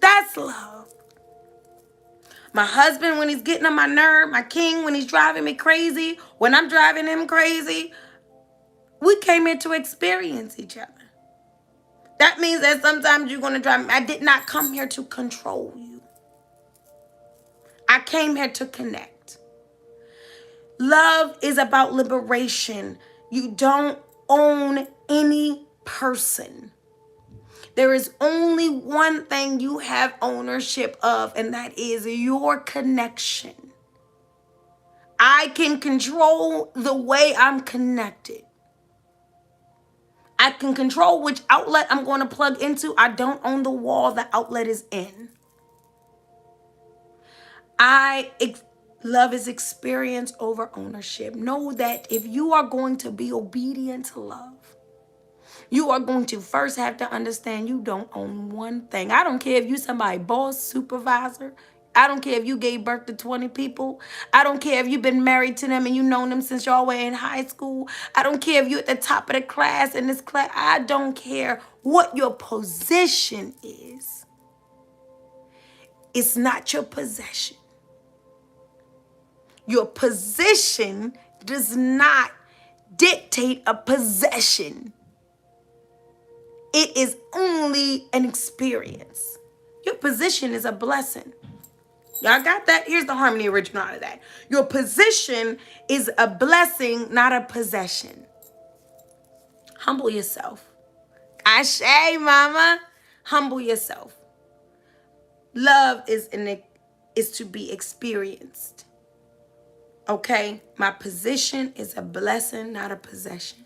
That's love. My husband when he's getting on my nerve. My king when he's driving me crazy. When I'm driving him crazy. We came here to experience each other. That means that sometimes you're going to drive me. I did not come here to control you. I came here to connect. Love is about liberation. You don't own any person. There is only one thing you have ownership of, and that is your connection. I can control the way I'm connected. I can control which outlet I'm going to plug into. I don't own the wall the outlet is in. Love is experience over ownership. Know that if you are going to be obedient to love, you are going to first have to understand you don't own one thing. I don't care if you somebody boss, supervisor. I don't care if you gave birth to 20 people. I don't care if you've been married to them and you've known them since y'all were in high school. I don't care if you're at the top of the class in this class. I don't care what your position is. It's not your possession. Your position does not dictate a possession. It is only an experience. Your position is a blessing. Y'all got that? Here's the harmony original out of that. Your position is a blessing, not a possession. Humble yourself. Ashe, mama. Humble yourself. Love is to be experienced. Okay? My position is a blessing, not a possession.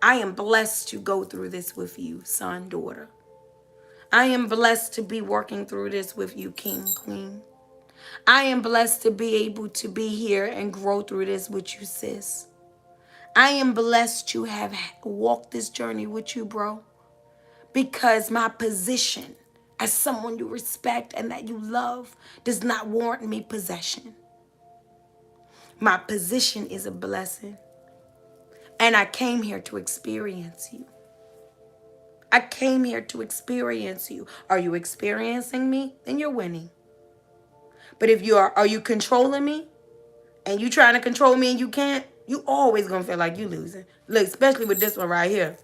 I am blessed to go through this with you, son, daughter. I am blessed to be working through this with you, king, queen. I am blessed to be able to be here and grow through this with you, sis. I am blessed to have walked this journey with you, bro. Because my position as someone you respect and that you love does not warrant me possession. My position is a blessing. And I came here to experience you. I came here to experience you. Are you experiencing me? Then you're winning. But if are you controlling me? And you trying to control me and you can't? You always gonna feel like you losing. Look, especially with this one right here.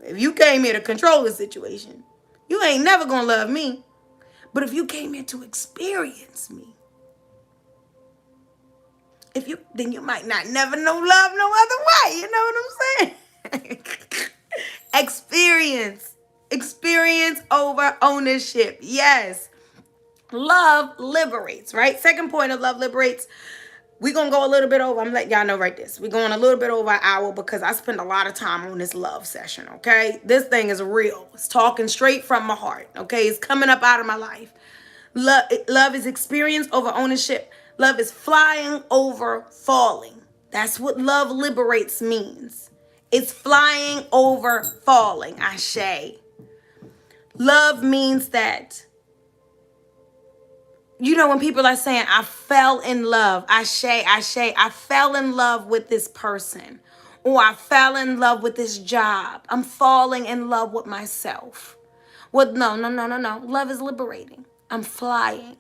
If you came here to control the situation, You ain't never gonna love me. But if you came here to experience me, then you might not never know love no other way. You know what I'm saying? Experience. Experience over ownership. Yes. Love liberates, right? Second point of love liberates. We're going to go a little bit over. I'm letting y'all know right this. We're going a little bit over an hour because I spend a lot of time on this love session, okay? This thing is real. It's talking straight from my heart, okay? It's coming up out of my life. Love is experience over ownership. Love is flying over falling. That's what love liberates means. It's flying over falling. Ashe. Love means that, you know, when people are saying, I fell in love, I fell in love with this person, or I fell in love with this job. I'm falling in love with myself. Well, no. Love is liberating. I'm flying.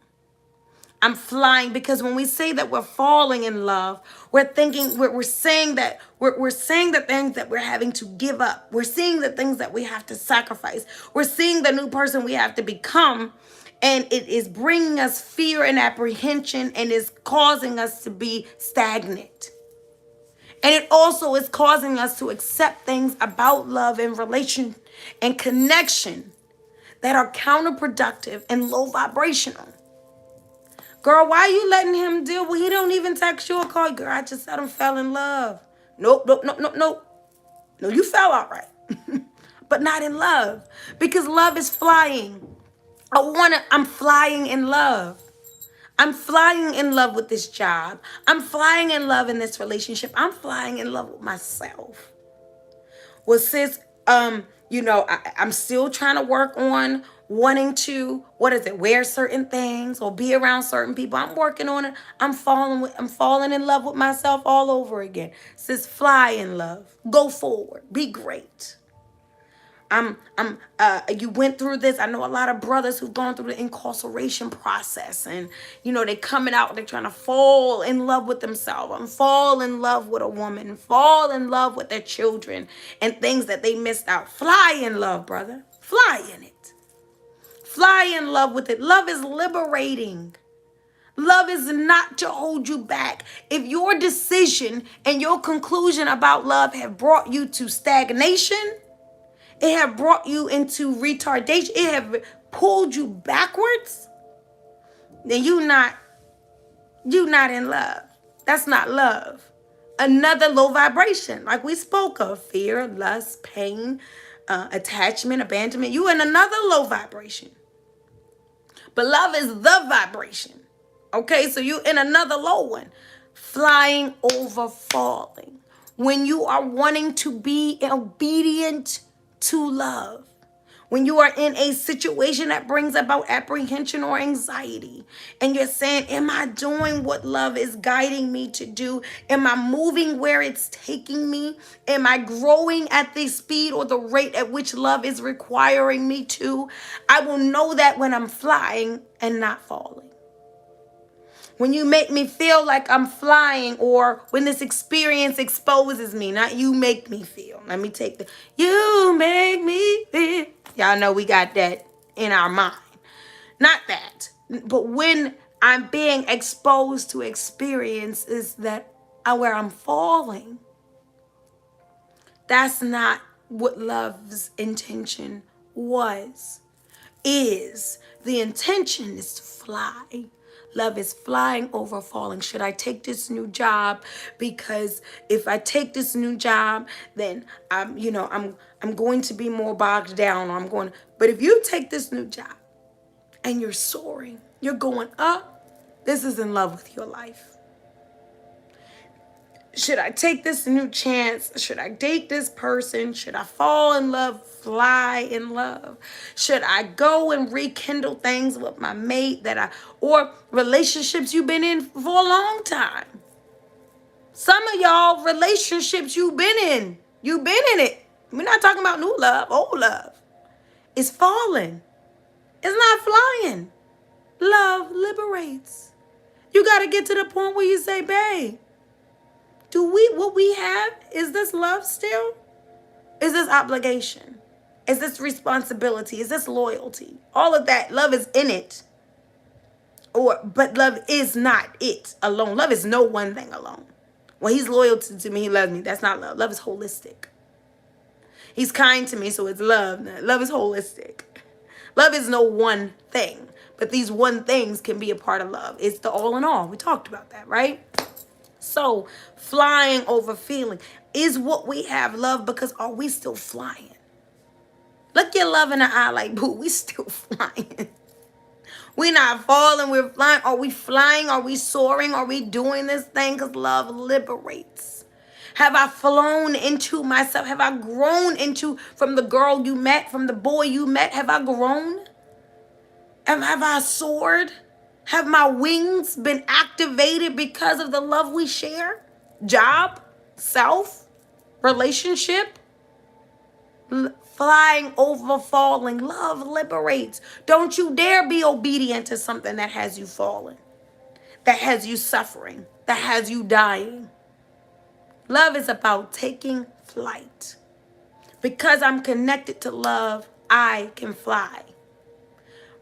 I'm flying, because when we say that we're falling in love, we're saying that we're saying the things that we're having to give up. We're seeing the things that we have to sacrifice. We're seeing the new person we have to become, and it is bringing us fear and apprehension, and is causing us to be stagnant. And it also is causing us to accept things about love and relation and connection that are counterproductive and low vibrational. Girl, why are you letting him deal with? He don't even text you or call you. Girl, I just said I fell in love. Nope. No, you fell all right. But not in love. Because love is flying. I'm flying in love. I'm flying in love with this job. I'm flying in love in this relationship. I'm flying in love with myself. Well, sis, I'm still trying to work on wanting to, wear certain things or be around certain people. I'm working on it. I'm falling in love with myself all over again. Sis, fly in love. Go forward. Be great. You went through this. I know a lot of brothers who've gone through the incarceration process, and they coming out, they're trying to fall in love with themselves and fall in love with a woman, fall in love with their children and things that they missed out. Fly in love, brother. Fly in it. Fly in love with it. Love is liberating. Love is not to hold you back. If your decision and your conclusion about love have brought you to stagnation, it have brought you into retardation, it have pulled you backwards, then you not in love. That's not love. Another low vibration, like we spoke of: fear, lust, pain, attachment, abandonment. You in another low vibration. But love is the vibration. Okay, so you in another low one. Flying over falling. When you are wanting to be obedient to love. When you are in a situation that brings about apprehension or anxiety, and you're saying, am I doing what love is guiding me to do? Am I moving where it's taking me? Am I growing at the speed or the rate at which love is requiring me to? I will know that when I'm flying and not falling. When you make me feel like I'm flying, or when this experience exposes me, not you make me feel. Let me take you make me feel. Y'all know we got that in our mind. Not that. But when I'm being exposed to experiences that where I'm falling, that's not what love's intention is. The intention is to fly. Love is flying over falling. Should I take this new job? Because if I take this new job, then I'm going to be more bogged down. But if you take this new job and you're soaring, you're going up, this is in love with your life. Should I take this new chance? Should I date this person? Should I fall in love, fly in love? Should I go and rekindle things with my mate or relationships you've been in for a long time? Some of y'all relationships you've been in it. We're not talking about new love, old love. It's falling. It's not flying. Love liberates. You got to get to the point where you say, babe, what we have, is this love still? Is this obligation? Is this responsibility? Is this loyalty? All of that, love is in it. But love is not it alone. Love is no one thing alone. Well, he's loyal to me, he loves me. That's not love. Love is holistic. He's kind to me, so it's love. Love is holistic. Love is no one thing. But these one things can be a part of love. It's the all in all. We talked about that, right? So, flying over feeling. Is what we have love, because are we still flying? Look your love in the eye like, boo, we still flying. We're not falling, we're flying. Are we flying? Are we soaring? Are we doing this thing? Because love liberates. Have I flown into myself? Have I grown into, from the girl you met, from the boy you met? Have I grown? Have I soared? Have my wings been activated because of the love we share? Job, self, relationship, flying over falling. Love liberates. Don't you dare be obedient to something that has you falling, that has you suffering, that has you dying. Love is about taking flight. Because I'm connected to love, I can fly.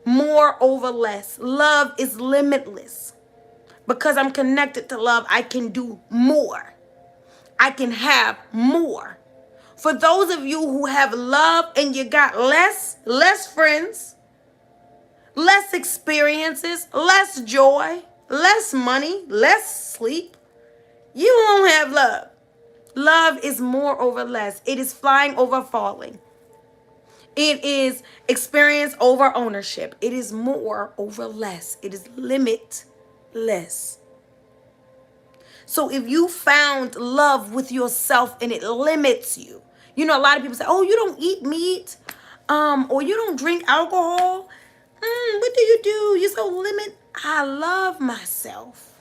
More over less. Love is limitless. Because I'm connected to love, I can do more. I can have more. For those of you who have love and you got less friends, less experiences, less joy, less money, less sleep, you won't have love. Love is more over less. It is flying over falling. It is experience over ownership. It is more over less. It is limitless. So if you found love with yourself and it limits you, you know, a lot of people say, oh, you don't eat meat, or you don't drink alcohol. What do you do? You're so limited. I love myself.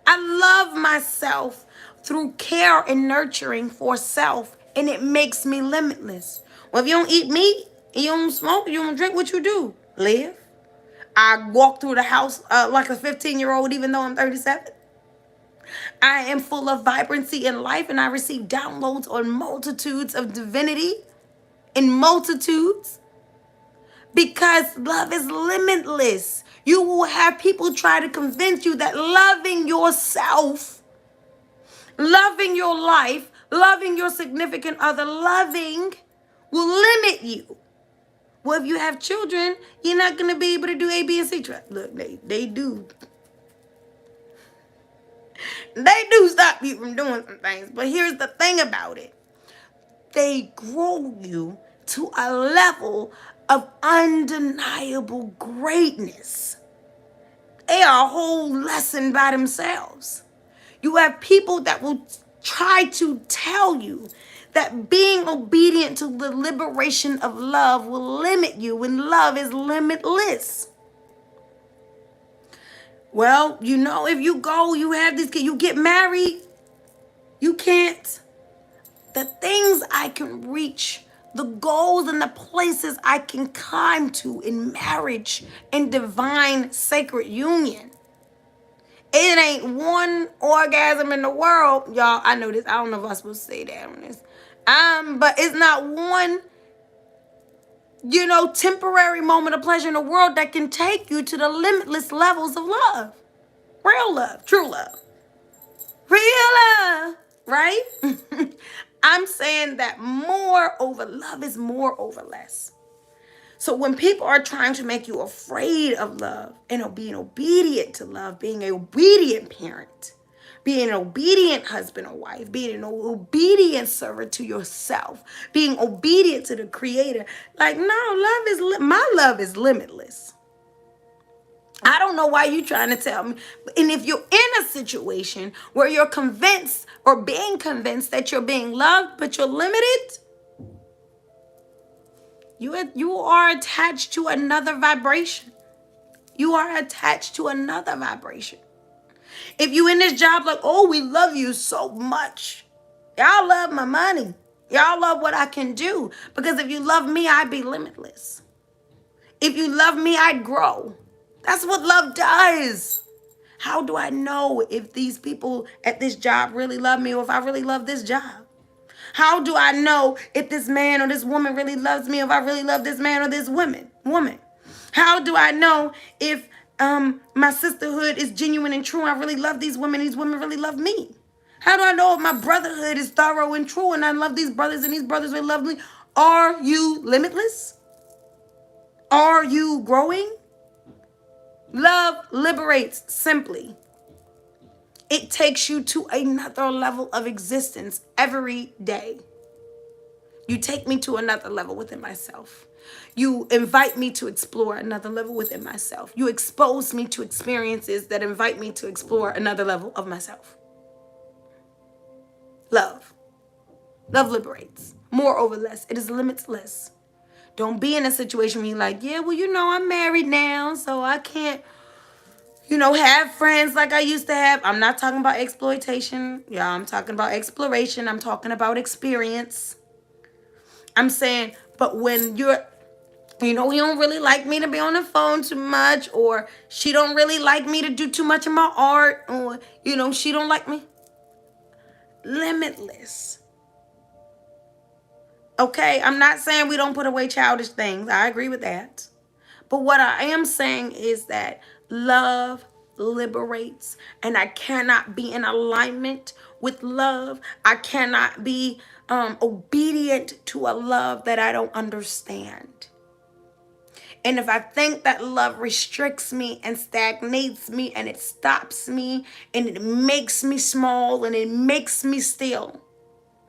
I love myself through care and nurturing for self, and it makes me limitless. Well, if you don't eat meat, you don't smoke, you don't drink, what you do? Live. I walk through the house like a 15-year-old, even though I'm 37. I am full of vibrancy in life, and I receive downloads on multitudes of divinity in multitudes, because love is limitless. You will have people try to convince you that loving yourself, loving your life, loving your significant other, loving will limit you. Well, if you have children, you're not going to be able to do A, B, and C. Look, they do. They do stop you from doing some things. But here's the thing about it. They grow you to a level of undeniable greatness. They are a whole lesson by themselves. You have people that will try to tell you that being obedient to the liberation of love will limit you when love is limitless. Well, you know, if you go, you have these kids, you get married, you can't. The things I can reach, the goals and the places I can climb to in marriage and divine sacred union. It ain't one orgasm in the world, y'all. I know this. I don't know if I'm supposed to say that on this. But it's not one, temporary moment of pleasure in the world that can take you to the limitless levels of love. Real love, true love. Real love, right? I'm saying that more over love is more over less. So when people are trying to make you afraid of love and being obedient to love, being an obedient parent, being an obedient husband or wife, being an obedient servant to yourself, being obedient to the Creator, like, no, my love is limitless. I don't know why you're trying to tell me. And if you're in a situation where you're convinced or being convinced that you're being loved, but you're limited, you are attached to another vibration. You are attached to another vibration. If you in this job like, oh, we love you so much. Y'all love my money. Y'all love what I can do. Because if you love me, I'd be limitless. If you love me, I'd grow. That's what love does. How do I know if these people at this job really love me or if I really love this job? How do I know if this man or this woman really loves me, if I really love this man or this woman? How do I know if my sisterhood is genuine and true? I really love these women really love me. How do I know if my brotherhood is thorough and true and I love these brothers and these brothers really love me? Are you limitless? Are you growing? Love liberates simply. It takes you to another level of existence every day. You take me to another level within myself. You invite me to explore another level within myself. You expose me to experiences that invite me to explore another level of myself. Love. Love liberates. More over less. It is limitless. Don't be in a situation where you're like, yeah, well, I'm married now, so I can't, have friends like I used to have. I'm not talking about exploitation. Yeah, I'm talking about exploration. I'm talking about experience. I'm saying, but when you're, he don't really like me to be on the phone too much, or she don't really like me to do too much of my art, or, she don't like me. Limitless. Okay, I'm not saying we don't put away childish things. I agree with that. But what I am saying is that love liberates, and I cannot be in alignment with love. I cannot be obedient to a love that I don't understand. And if I think that love restricts me and stagnates me and it stops me and it makes me small and it makes me still,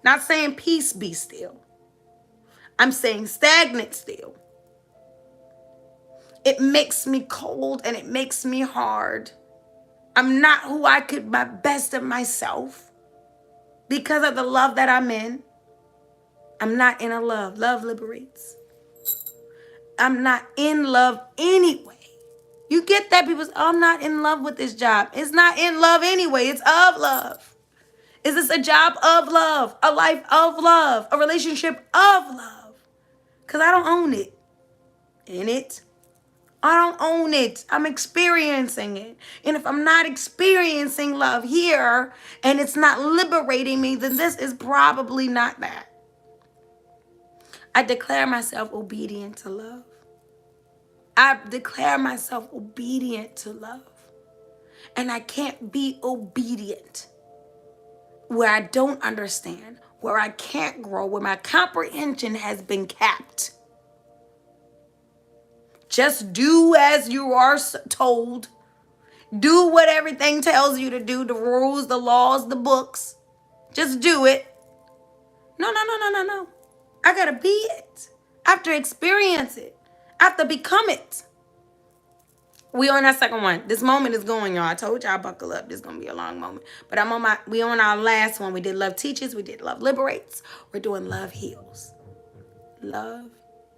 not saying peace be still, I'm saying stagnant still. It makes me cold and it makes me hard. I'm not who I could my best of myself because of the love that I'm in. I'm not in a love. Love liberates. I'm not in love anyway. You get that? People say, oh, I'm not in love with this job. It's not in love anyway. It's of love. Is this a job of love? A life of love? A relationship of love? Because I don't own it. In it. I don't own it. I'm experiencing it. And if I'm not experiencing love here and it's not liberating me, then this is probably not that. I declare myself obedient to love. I declare myself obedient to love. And I can't be obedient where I don't understand, where I can't grow, where my comprehension has been capped. Just do as you are told. Do what everything tells you to do, the rules, the laws, the books. Just do it. No. I gotta be it. I have to experience it. I have to become it. We on our second one. This moment is going, y'all. I told y'all buckle up. This is gonna be a long moment. But we on our last one. We did love teaches. We did love liberates. We're doing love heals. Love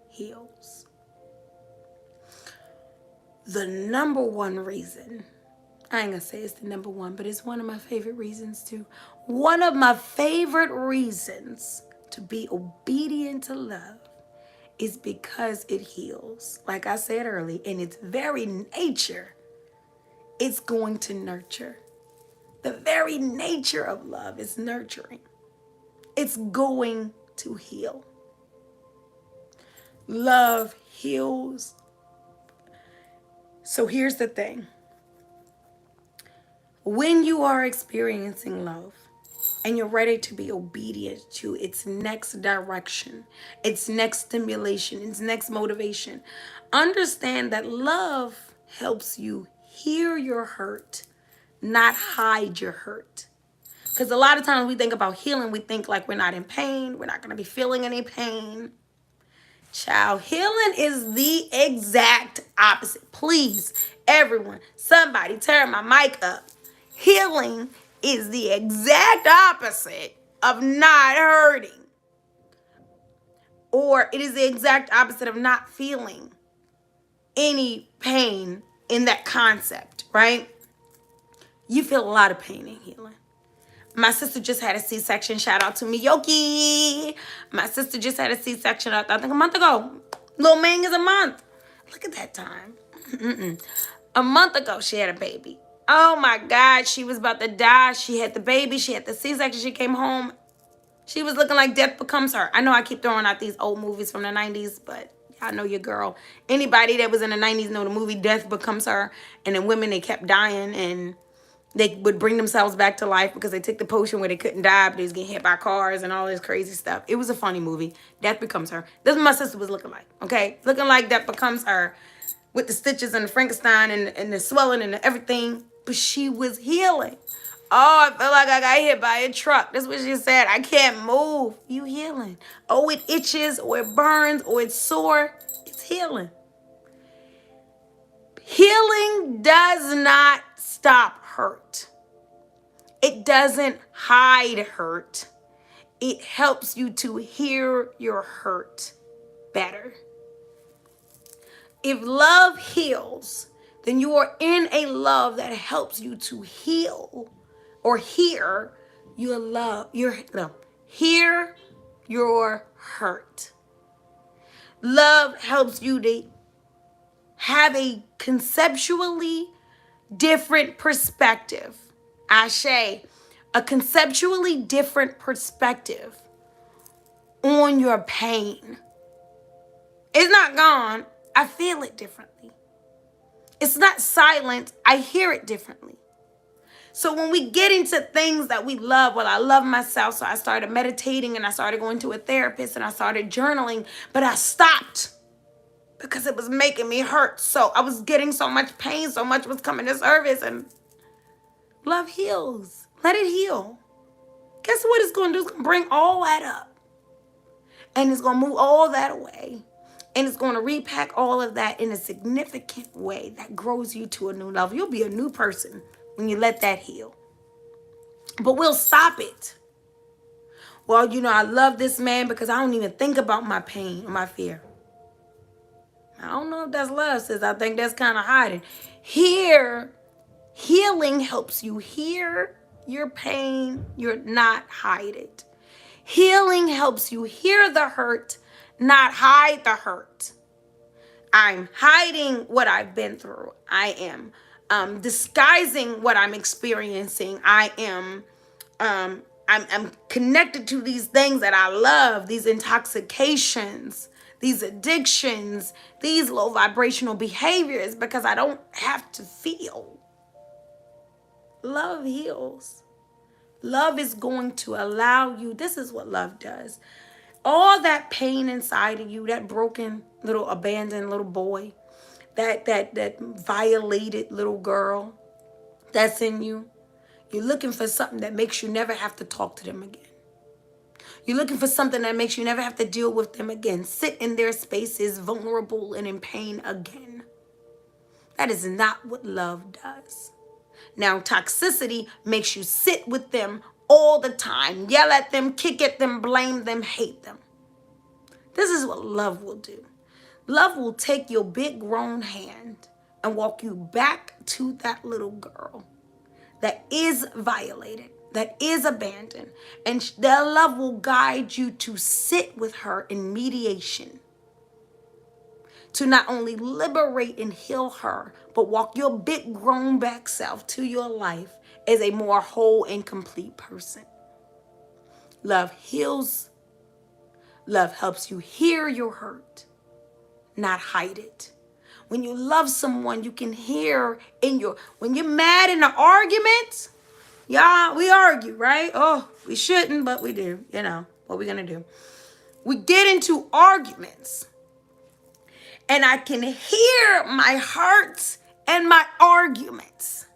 heals. The number one reason, I ain't gonna say it's the number one, but it's one of my favorite reasons too. One of my favorite reasons to be obedient to love is because it heals. Like I said earlier, in its very nature, it's going to nurture. The very nature of love is nurturing. It's going to heal. Love heals. So here's the thing. When you are experiencing love and you're ready to be obedient to its next direction, its next stimulation, its next motivation, understand that love helps you hear your hurt, not hide your hurt. Because a lot of times we think about healing, we think like we're not in pain, we're not going to be feeling any pain. Child, healing is the exact opposite. Please, everyone, somebody turn my mic up. Healing is the exact opposite of not hurting. Or it is the exact opposite of not feeling any pain in that concept, right? You feel a lot of pain in healing. My sister just had a C-section. Shout out to Miyoki. My sister just had a C-section, I think a month ago. Little Ming is a month. Look at that time. A month ago, she had a baby. Oh my God, she was about to die. She had the baby. She had the C-section. She came home. She was looking like Death Becomes Her. I know I keep throwing out these old movies from the 90s, but I know your girl. Anybody that was in the 90s know the movie Death Becomes Her. And then women, they kept dying, and they would bring themselves back to life because they took the potion where they couldn't die, but they was getting hit by cars and all this crazy stuff. It was a funny movie. Death Becomes Her. This is what my sister was looking like, okay? Looking like Death Becomes Her with the stitches and the Frankenstein and the swelling and the everything. But she was healing. Oh, I feel like I got hit by a truck. That's what she said. I can't move. You healing. Oh, it itches or it burns or it's sore. It's healing. Healing does not stop hurt. It doesn't hide hurt. It helps you to hear your hurt better. If love heals, then you are in a love that helps you to heal or hear your love, hear your hurt. Love helps you to have a conceptually different perspective. Ashe, a conceptually different perspective on your pain. It's not gone. I feel it differently. It's not silent. I hear it differently. So when we get into things that we love, well, I love myself. So I started meditating and I started going to a therapist and I started journaling, but I stopped because it was making me hurt. So I was getting so much pain, so much was coming to surface, and love heals. Let it heal. Guess what it's going to do? It's going to bring all that up. And it's going to move all that away. And it's going to repack all of that in a significant way that grows you to a new level. You'll be a new person when you let that heal. But we'll stop it. Well, I love this man because I don't even think about my pain or my fear. I don't know if that's love, sis. I think that's kind of hiding. Healing helps you hear your pain. You're not hide it. Healing helps you hear the hurt, not hide the hurt. I'm hiding what I've been through. I am disguising what I'm experiencing. I'm connected to these things that I love, these intoxications, these addictions, these low vibrational behaviors, because I don't have to feel. Love heals. Love is going to allow you. This is what love does. All that pain inside of you, that broken little abandoned little boy, that violated little girl that's in you, you're looking for something that makes you never have to talk to them again. You're looking for something that makes you never have to deal with them again. Sit in their spaces, vulnerable and in pain again. That is not what love does. Now, toxicity makes you sit with them all the time, yell at them, kick at them, blame them, hate them. This is what love will do. Love will take your big grown hand and walk you back to that little girl that is violated, that is abandoned. And their love will guide you to sit with her in mediation, to not only liberate and heal her, but walk your big grown back self to your life as a more whole and complete person. Love heals. Love helps you hear your hurt, not hide it. When you love someone, you can hear when you're mad in an argument, yeah, we argue, right? Oh, we shouldn't, but we do. What we gonna do? We get into arguments, and I can hear my heart and my arguments.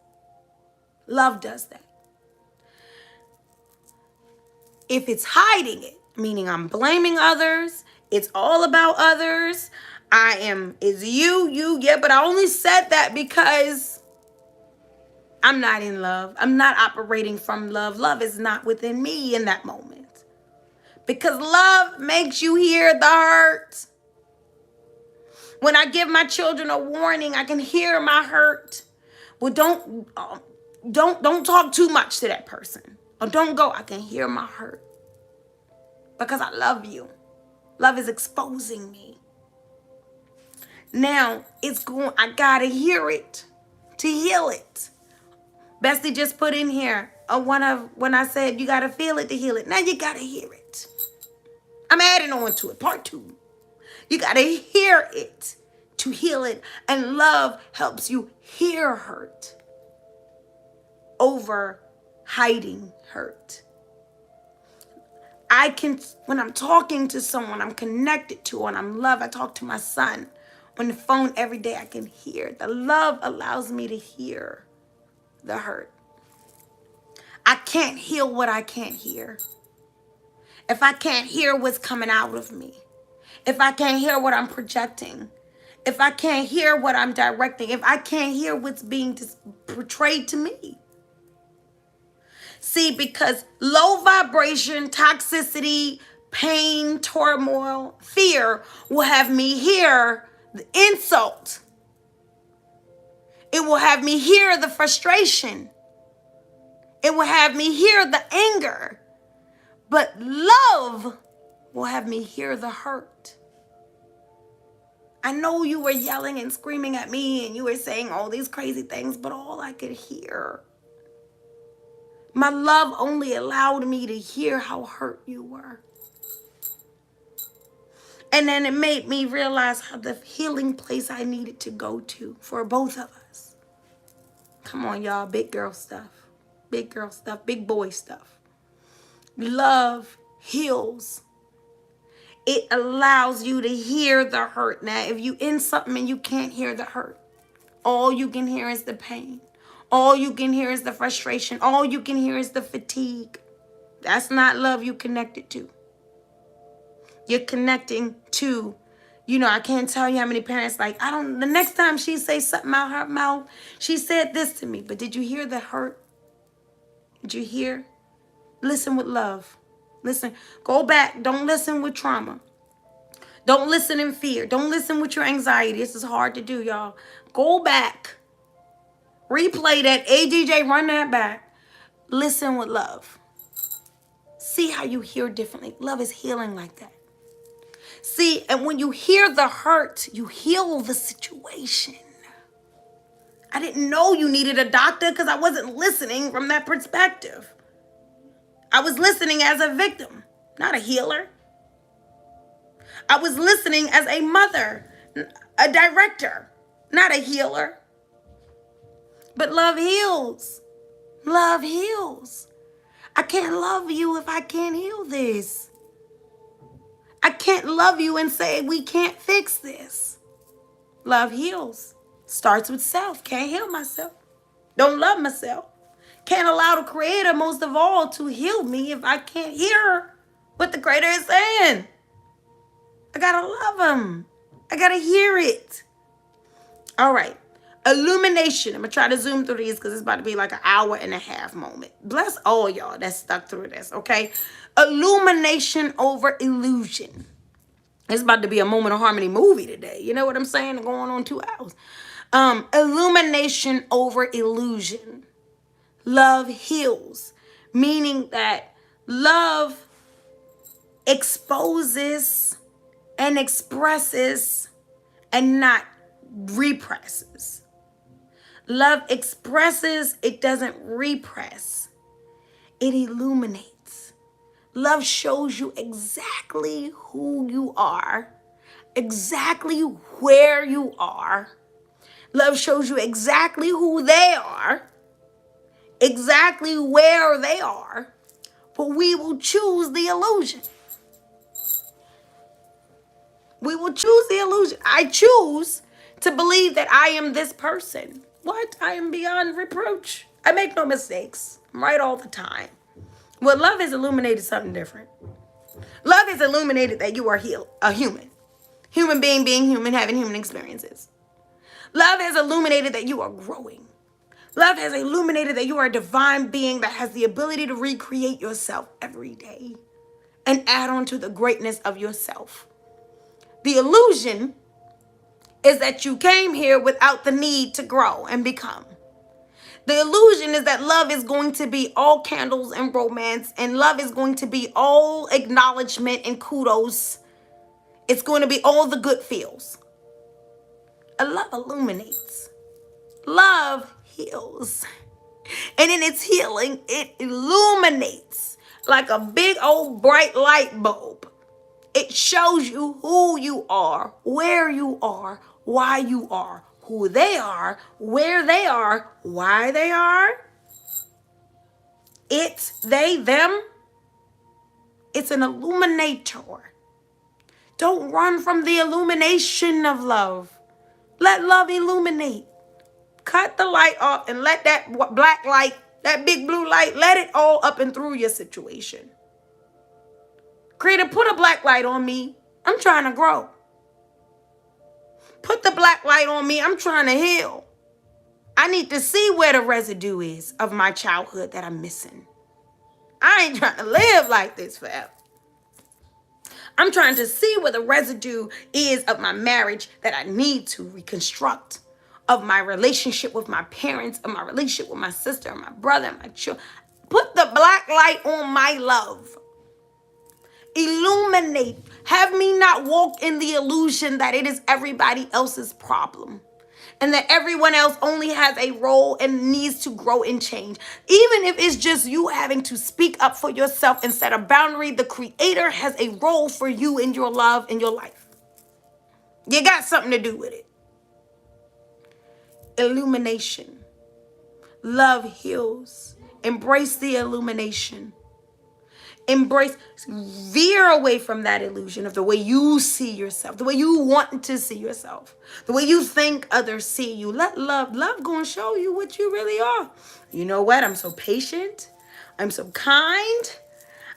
Love does that. If it's hiding it, meaning I'm blaming others, it's all about others, it's you, yeah, but I only said that because I'm not in love. I'm not operating from love. Love is not within me in that moment. Because love makes you hear the hurt. When I give my children a warning, I can hear my hurt. Well, don't talk too much to that person. Or don't go. I can hear my hurt. Because I love you. Love is exposing me. Now, I gotta hear it to heal it. Bestie just put in here, one of when I said you got to feel it to heal it. Now you got to hear it. I'm adding on to it. Part 2. You got to hear it to heal it. And love helps you hear hurt over hiding hurt. When I'm talking to someone I'm connected to and I'm loved, I talk to my son on the phone every day, I can hear. The love allows me to hear the hurt. I can't heal what I can't hear. If I can't hear what's coming out of me, if I can't hear what I'm projecting, if I can't hear what I'm directing, if I can't hear what's being portrayed to me. See, because low vibration, toxicity, pain, turmoil, fear will have me hear the insult. It will have me hear the frustration. It will have me hear the anger. But love will have me hear the hurt. I know you were yelling and screaming at me and you were saying all these crazy things, but all I could hear, my love only allowed me to hear how hurt you were. And then it made me realize how the healing place I needed to go to for both of us. Come on, y'all. Big girl stuff. Big girl stuff. Big boy stuff. Love heals. It allows you to hear the hurt. Now, if you in something and you can't hear the hurt, all you can hear is the pain. All you can hear is the frustration. All you can hear is the fatigue. That's not love you connected to. You're connecting to, I can't tell you how many parents the next time she says something out her mouth, she said this to me, but did you hear the hurt? Did you hear? Listen with love. Listen, go back. Don't listen with trauma. Don't listen in fear. Don't listen with your anxiety. This is hard to do, y'all. Go back. Replay that. ADJ, run that back. Listen with love. See how you hear differently. Love is healing like that. See, and when you hear the hurt, you heal the situation. I didn't know you needed a doctor because I wasn't listening from that perspective. I was listening as a victim, not a healer. I was listening as a mother, a director, not a healer. But love heals. Love heals. I can't love you if I can't heal this. I can't love you and say we can't fix this. Love heals. Starts with self. Can't heal myself. Don't love myself. Can't allow the Creator, most of all, to heal me if I can't hear what the Creator is saying. I gotta love Him. I gotta hear it. All right. Illumination. I'm gonna try to zoom through these because it's about to be like an hour and a half moment. Bless all y'all that stuck through this, okay? Illumination over illusion. It's about to be a Moment of Harmony movie today. You know what I'm saying? Going on 2 hours. Illumination over illusion. Love heals, meaning that love exposes and expresses and not represses. Love expresses, it doesn't repress. It illuminates. Love shows you exactly who you are, exactly where you are. Love shows you exactly who they are, exactly where they are, but we will choose the illusion. We will choose the illusion. I choose to believe that I am this person. What? I am beyond reproach. I make no mistakes. I'm right all the time. Well, love has illuminated something different. Love has illuminated that you are a human. Human being human, having human experiences. Love has illuminated that you are growing. Love has illuminated that you are a divine being that has the ability to recreate yourself every day and add on to the greatness of yourself. The illusion is that you came here without the need to grow and become. The illusion is that love is going to be all candles and romance, and love is going to be all acknowledgement and kudos. It's going to be all the good feels. Love illuminates. Love heals. And in its healing, it illuminates like a big old bright light bulb. It shows you who you are, where you are, why you are, who they are, where they are, why they are. It's they, them. It's an illuminator. Don't run from the illumination of love. Let love illuminate. Cut the light off and let that black light, that big blue light, let it all up and through your situation. Creator, put a black light on me. I'm trying to grow. Put the black light on me. I'm trying to heal. I need to see where the residue is of my childhood that I'm missing. I ain't trying to live like this forever. I'm trying to see where the residue is of my marriage that I need to reconstruct, of my relationship with my parents, of my relationship with my sister, and my brother, and my children. Put the black light on my love. Illuminate. Have me not walk in the illusion that it is everybody else's problem and that everyone else only has a role and needs to grow and change. Even if it's just you having to speak up for yourself and set a boundary, the Creator has a role for you in your love, in your life. You got something to do with it. Illumination. Love heals. Embrace the illumination. Embrace, veer away from that illusion of the way you see yourself, the way you want to see yourself, the way you think others see you. Let love gonna show you what you really are. You know what? I'm so patient. I'm so kind.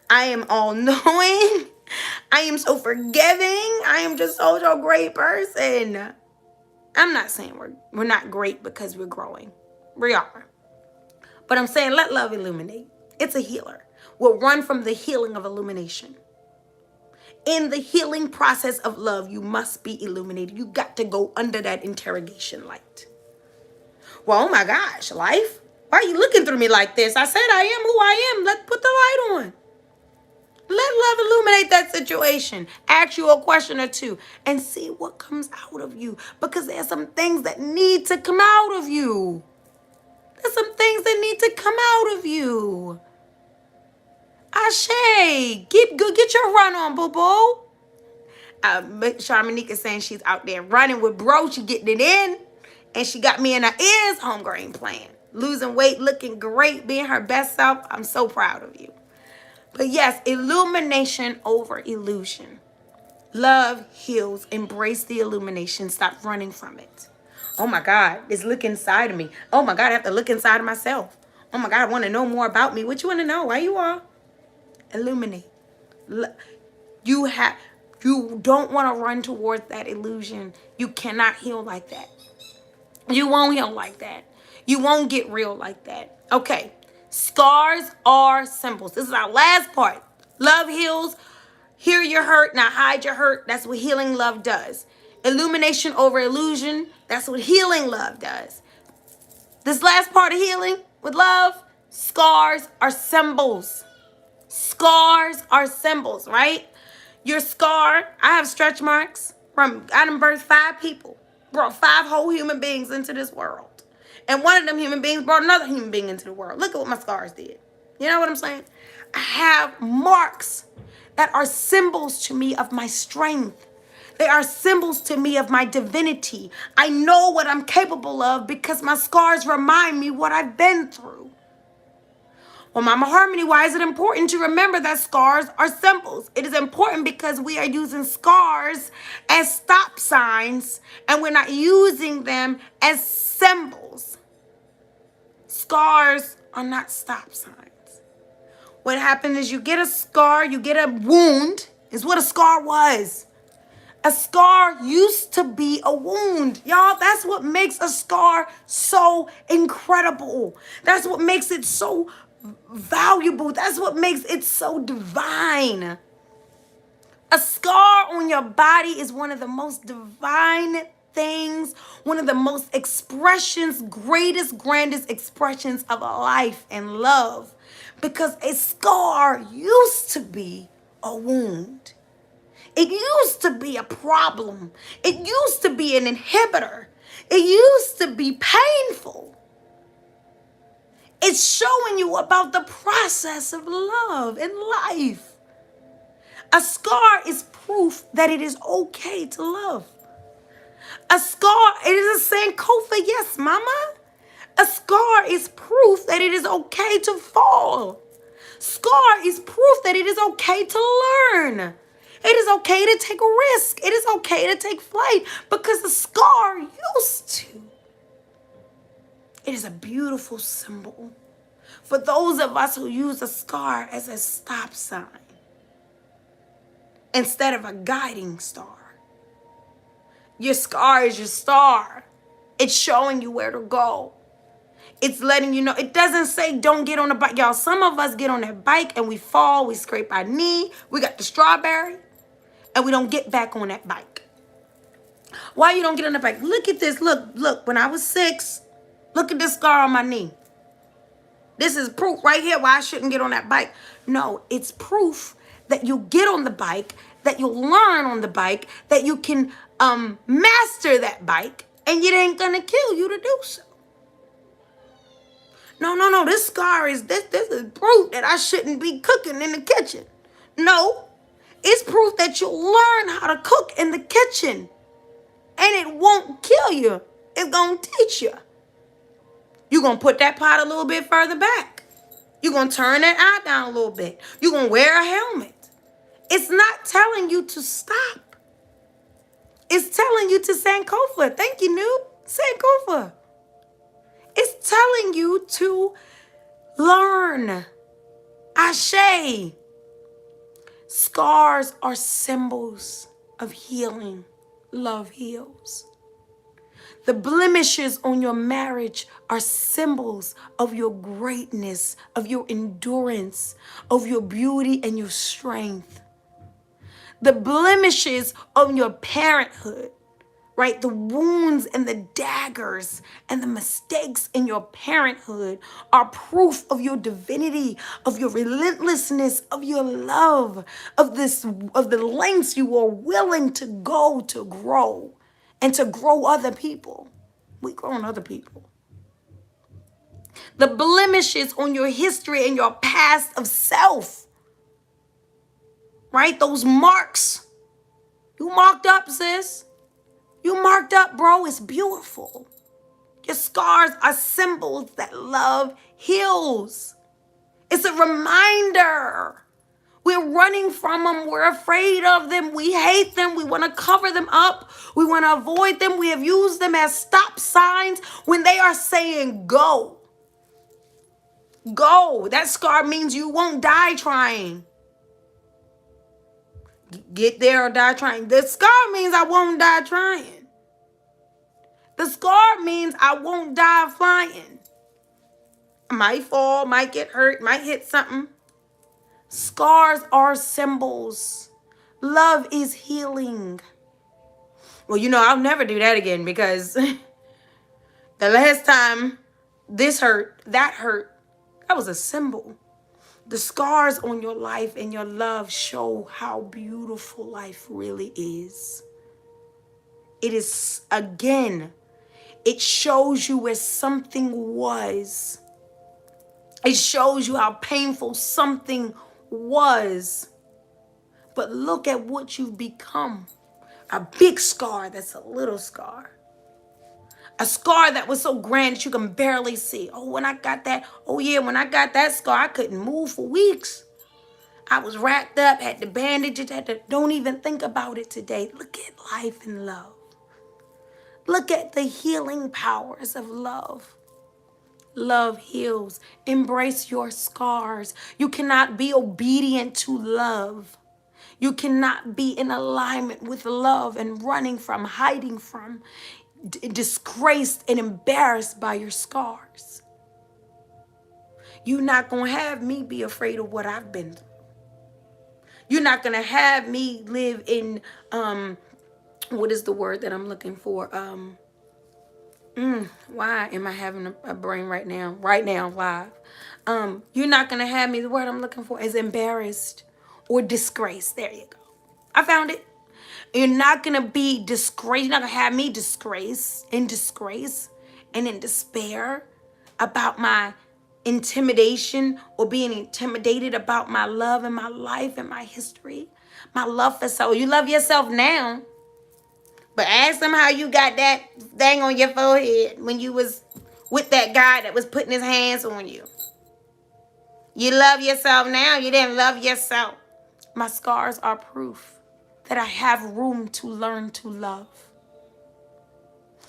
I am all knowing. I am so forgiving. I am just such a great person. I'm not saying we're not great because we're growing. We are. But I'm saying let love illuminate. It's a healer. We'll run from the healing of illumination. In the healing process of love, you must be illuminated. You got to go under that interrogation light. Well, oh my gosh, life? Why are you looking through me like this? I said I am who I am. Let's put the light on. Let love illuminate that situation. Ask you a question or two and see what comes out of you. Because there's some things that need to come out of you. There's some things that need to come out of you. Ashe, get your run on, boo-boo. Sharmanique is saying she's out there running with bro. She getting it in. And she got me in her ears. Homegrown plan. Losing weight, looking great, being her best self. I'm so proud of you. But yes, illumination over illusion. Love heals. Embrace the illumination. Stop running from it. Oh my God, it's look inside of me. Oh my God, I have to look inside of myself. Oh my God, I want to know more about me. What you want to know? Why you are? Illuminate. You don't want to run towards that illusion. You cannot heal like that. You won't heal like that. You won't get real like that. Okay. Scars are symbols. This is our last part. Love heals. Hear your hurt, not hide your hurt. That's what healing love does. Illumination over illusion. That's what healing love does. This last part of healing with love, scars are symbols. Scars are symbols, right? Your scar, I have stretch marks from, I done birthed 5 people, brought 5 whole human beings into this world. And one of them human beings brought another human being into the world. Look at what my scars did. You know what I'm saying? I have marks that are symbols to me of my strength. They are symbols to me of my divinity. I know what I'm capable of because my scars remind me what I've been through. Well, Mama Harmony, why is it important to remember that scars are symbols? It is important because we are using scars as stop signs and we're not using them as symbols. Scars are not stop signs. What happened is you get a scar, you get a wound, is what a scar was. A scar used to be a wound. Y'all, that's what makes a scar so incredible. That's what makes it so valuable. That's what makes it so divine. A scar on your body is one of the most divine things, one of the most expressions, greatest, grandest expressions of life and love. Because a scar used to be a wound. It used to be a problem. It used to be an inhibitor. It used to be painful. It's showing you about the process of love and life. A scar is proof that it is okay to love. A scar, it is a Sankofa, yes, mama. A scar is proof that it is okay to fall. Scar is proof that it is okay to learn. It is okay to take a risk. It is okay to take flight because the scar used to. It is a beautiful symbol for those of us who use a scar as a stop sign instead of a guiding star. Your scar is your star. It's showing you where to go. It's letting you know. It doesn't say don't get on the bike. Y'all, some of us get on that bike and we fall. We scrape our knee. We got the strawberry. And we don't get back on that bike. Why you don't get on the bike? Look at this. Look. When I was 6, look at this scar on my knee. This is proof right here why I shouldn't get on that bike. No, it's proof that you get on the bike, that you'll learn on the bike, that you can master that bike, and it ain't gonna kill you to do so. No. This scar is this is proof that I shouldn't be cooking in the kitchen. No, it's proof that you'll learn how to cook in the kitchen, and it won't kill you. It's gonna teach you. You're gonna put that pot a little bit further back. You're gonna turn that eye down a little bit. You're gonna wear a helmet. It's not telling you to stop. It's telling you to Sankofa. Thank you, Noob. Sankofa. It's telling you to learn. Ashe. Scars are symbols of healing. Love heals. The blemishes on your marriage are symbols of your greatness, of your endurance, of your beauty and your strength. The blemishes on your parenthood, right? The wounds and the daggers and the mistakes in your parenthood are proof of your divinity, of your relentlessness, of your love, of the lengths you are willing to go to grow and to grow other people. We growing other people. The blemishes on your history and your past of self, right? Those marks. You marked up, sis. You marked up, bro. It's beautiful. Your scars are symbols that love heals. It's a reminder. We're running from them. We're afraid of them. We hate them. We want to cover them up. We want to avoid them. We have used them as stop signs when they are saying go. Go. That scar means you won't die trying. Get there or die trying. The scar means I won't die trying. The scar means I won't die flying. I might fall, might get hurt, might hit something. Scars are symbols. Love is healing. Well, I'll never do that again because the last time this hurt, that was a symbol. The scars on your life and your love show how beautiful life really is. It is, again, it shows you where something was. It shows you how painful something was. But look at what you've become. A big scar that's a little scar. A scar that was so grand that you can barely see. When I got that scar, I couldn't move for weeks. I was racked up, had the bandages, don't even think about it today. Look at life and love. Look at the healing powers of love. Love heals. Embrace your scars. You cannot be obedient to love. You cannot be in alignment with love and running from, hiding from, disgraced and embarrassed by your scars. You're not going to have me be afraid of what I've been through. You're not going to have me live in, what is the word that I'm looking for? Why am I having a brain right now? Right now, live. You're not going to have me, the word I'm looking for is embarrassed or disgraced. There you go. I found it. You're not going to be disgraced. You're not going to have me disgrace and in despair about my intimidation or being intimidated about my love and my life and my history. My love for self. You love yourself now. But ask them how you got that thing on your forehead when you was with that guy that was putting his hands on you. You love yourself now. You didn't love yourself. My scars are proof that I have room to learn to love.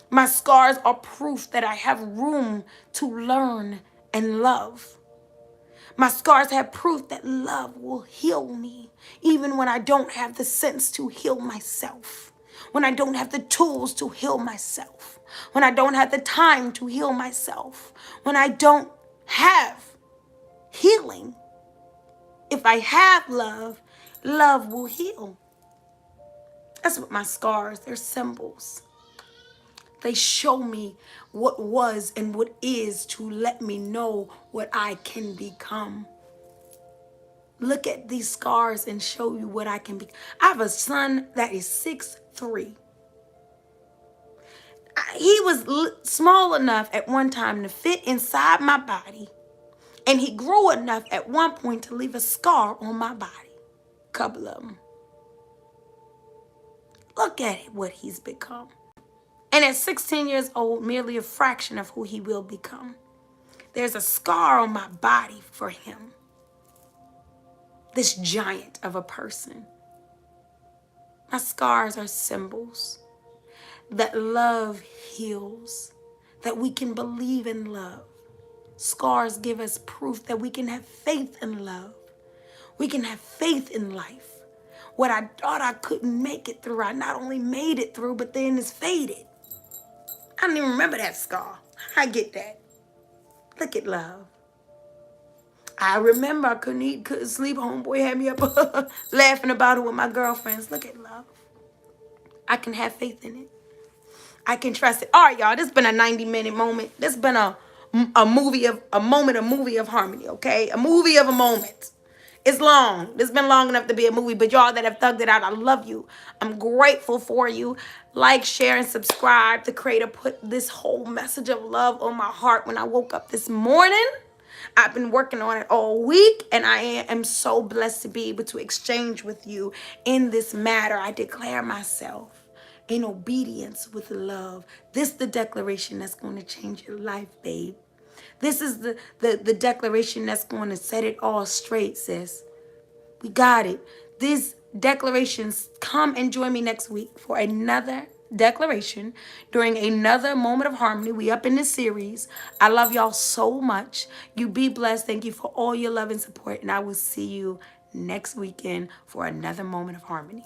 My scars are proof that I have room to learn and love. My scars have proof that love will heal me, even when I don't have the sense to heal myself, when I don't have the tools to heal myself, when I don't have the time to heal myself, when I don't have healing. If I have love, love will heal. That's what my scars, they're symbols. They show me what was and what is to let me know what I can become. Look at these scars and show you what I can be. I have a son that is 6'3". He was small enough at one time to fit inside my body. And he grew enough at one point to leave a scar on my body. Couple of them. Look at it, what he's become. And at 16 years old, merely a fraction of who he will become. There's a scar on my body for him. This giant of a person. My scars are symbols that love heals, that we can believe in love. Scars give us proof that we can have faith in love. We can have faith in life. What I thought I couldn't make it through, I not only made it through, but then it's faded. I don't even remember that scar. I get that. Look at love. I remember I couldn't eat, couldn't sleep. Homeboy had me up laughing about it with my girlfriends. Look at love. I can have faith in it. I can trust it. All right, y'all. This has been a 90-minute moment. This has been a movie of harmony, okay? A movie of a moment. It's long. It's been long enough to be a movie, but y'all that have thugged it out, I love you. I'm grateful for you. Like, share, and subscribe. The creator put this whole message of love on my heart when I woke up this morning. I've been working on it all week, and I am so blessed to be able to exchange with you in this matter. I declare myself in obedience with love. This is the declaration that's going to change your life, babe. This is the declaration that's going to set it all straight, sis. We got it. These declarations, come and join me next week for another declaration during another moment of harmony. We up in this series. I love y'all so much. You be blessed. Thank you for all your love and support. And I will see you next weekend for another moment of harmony.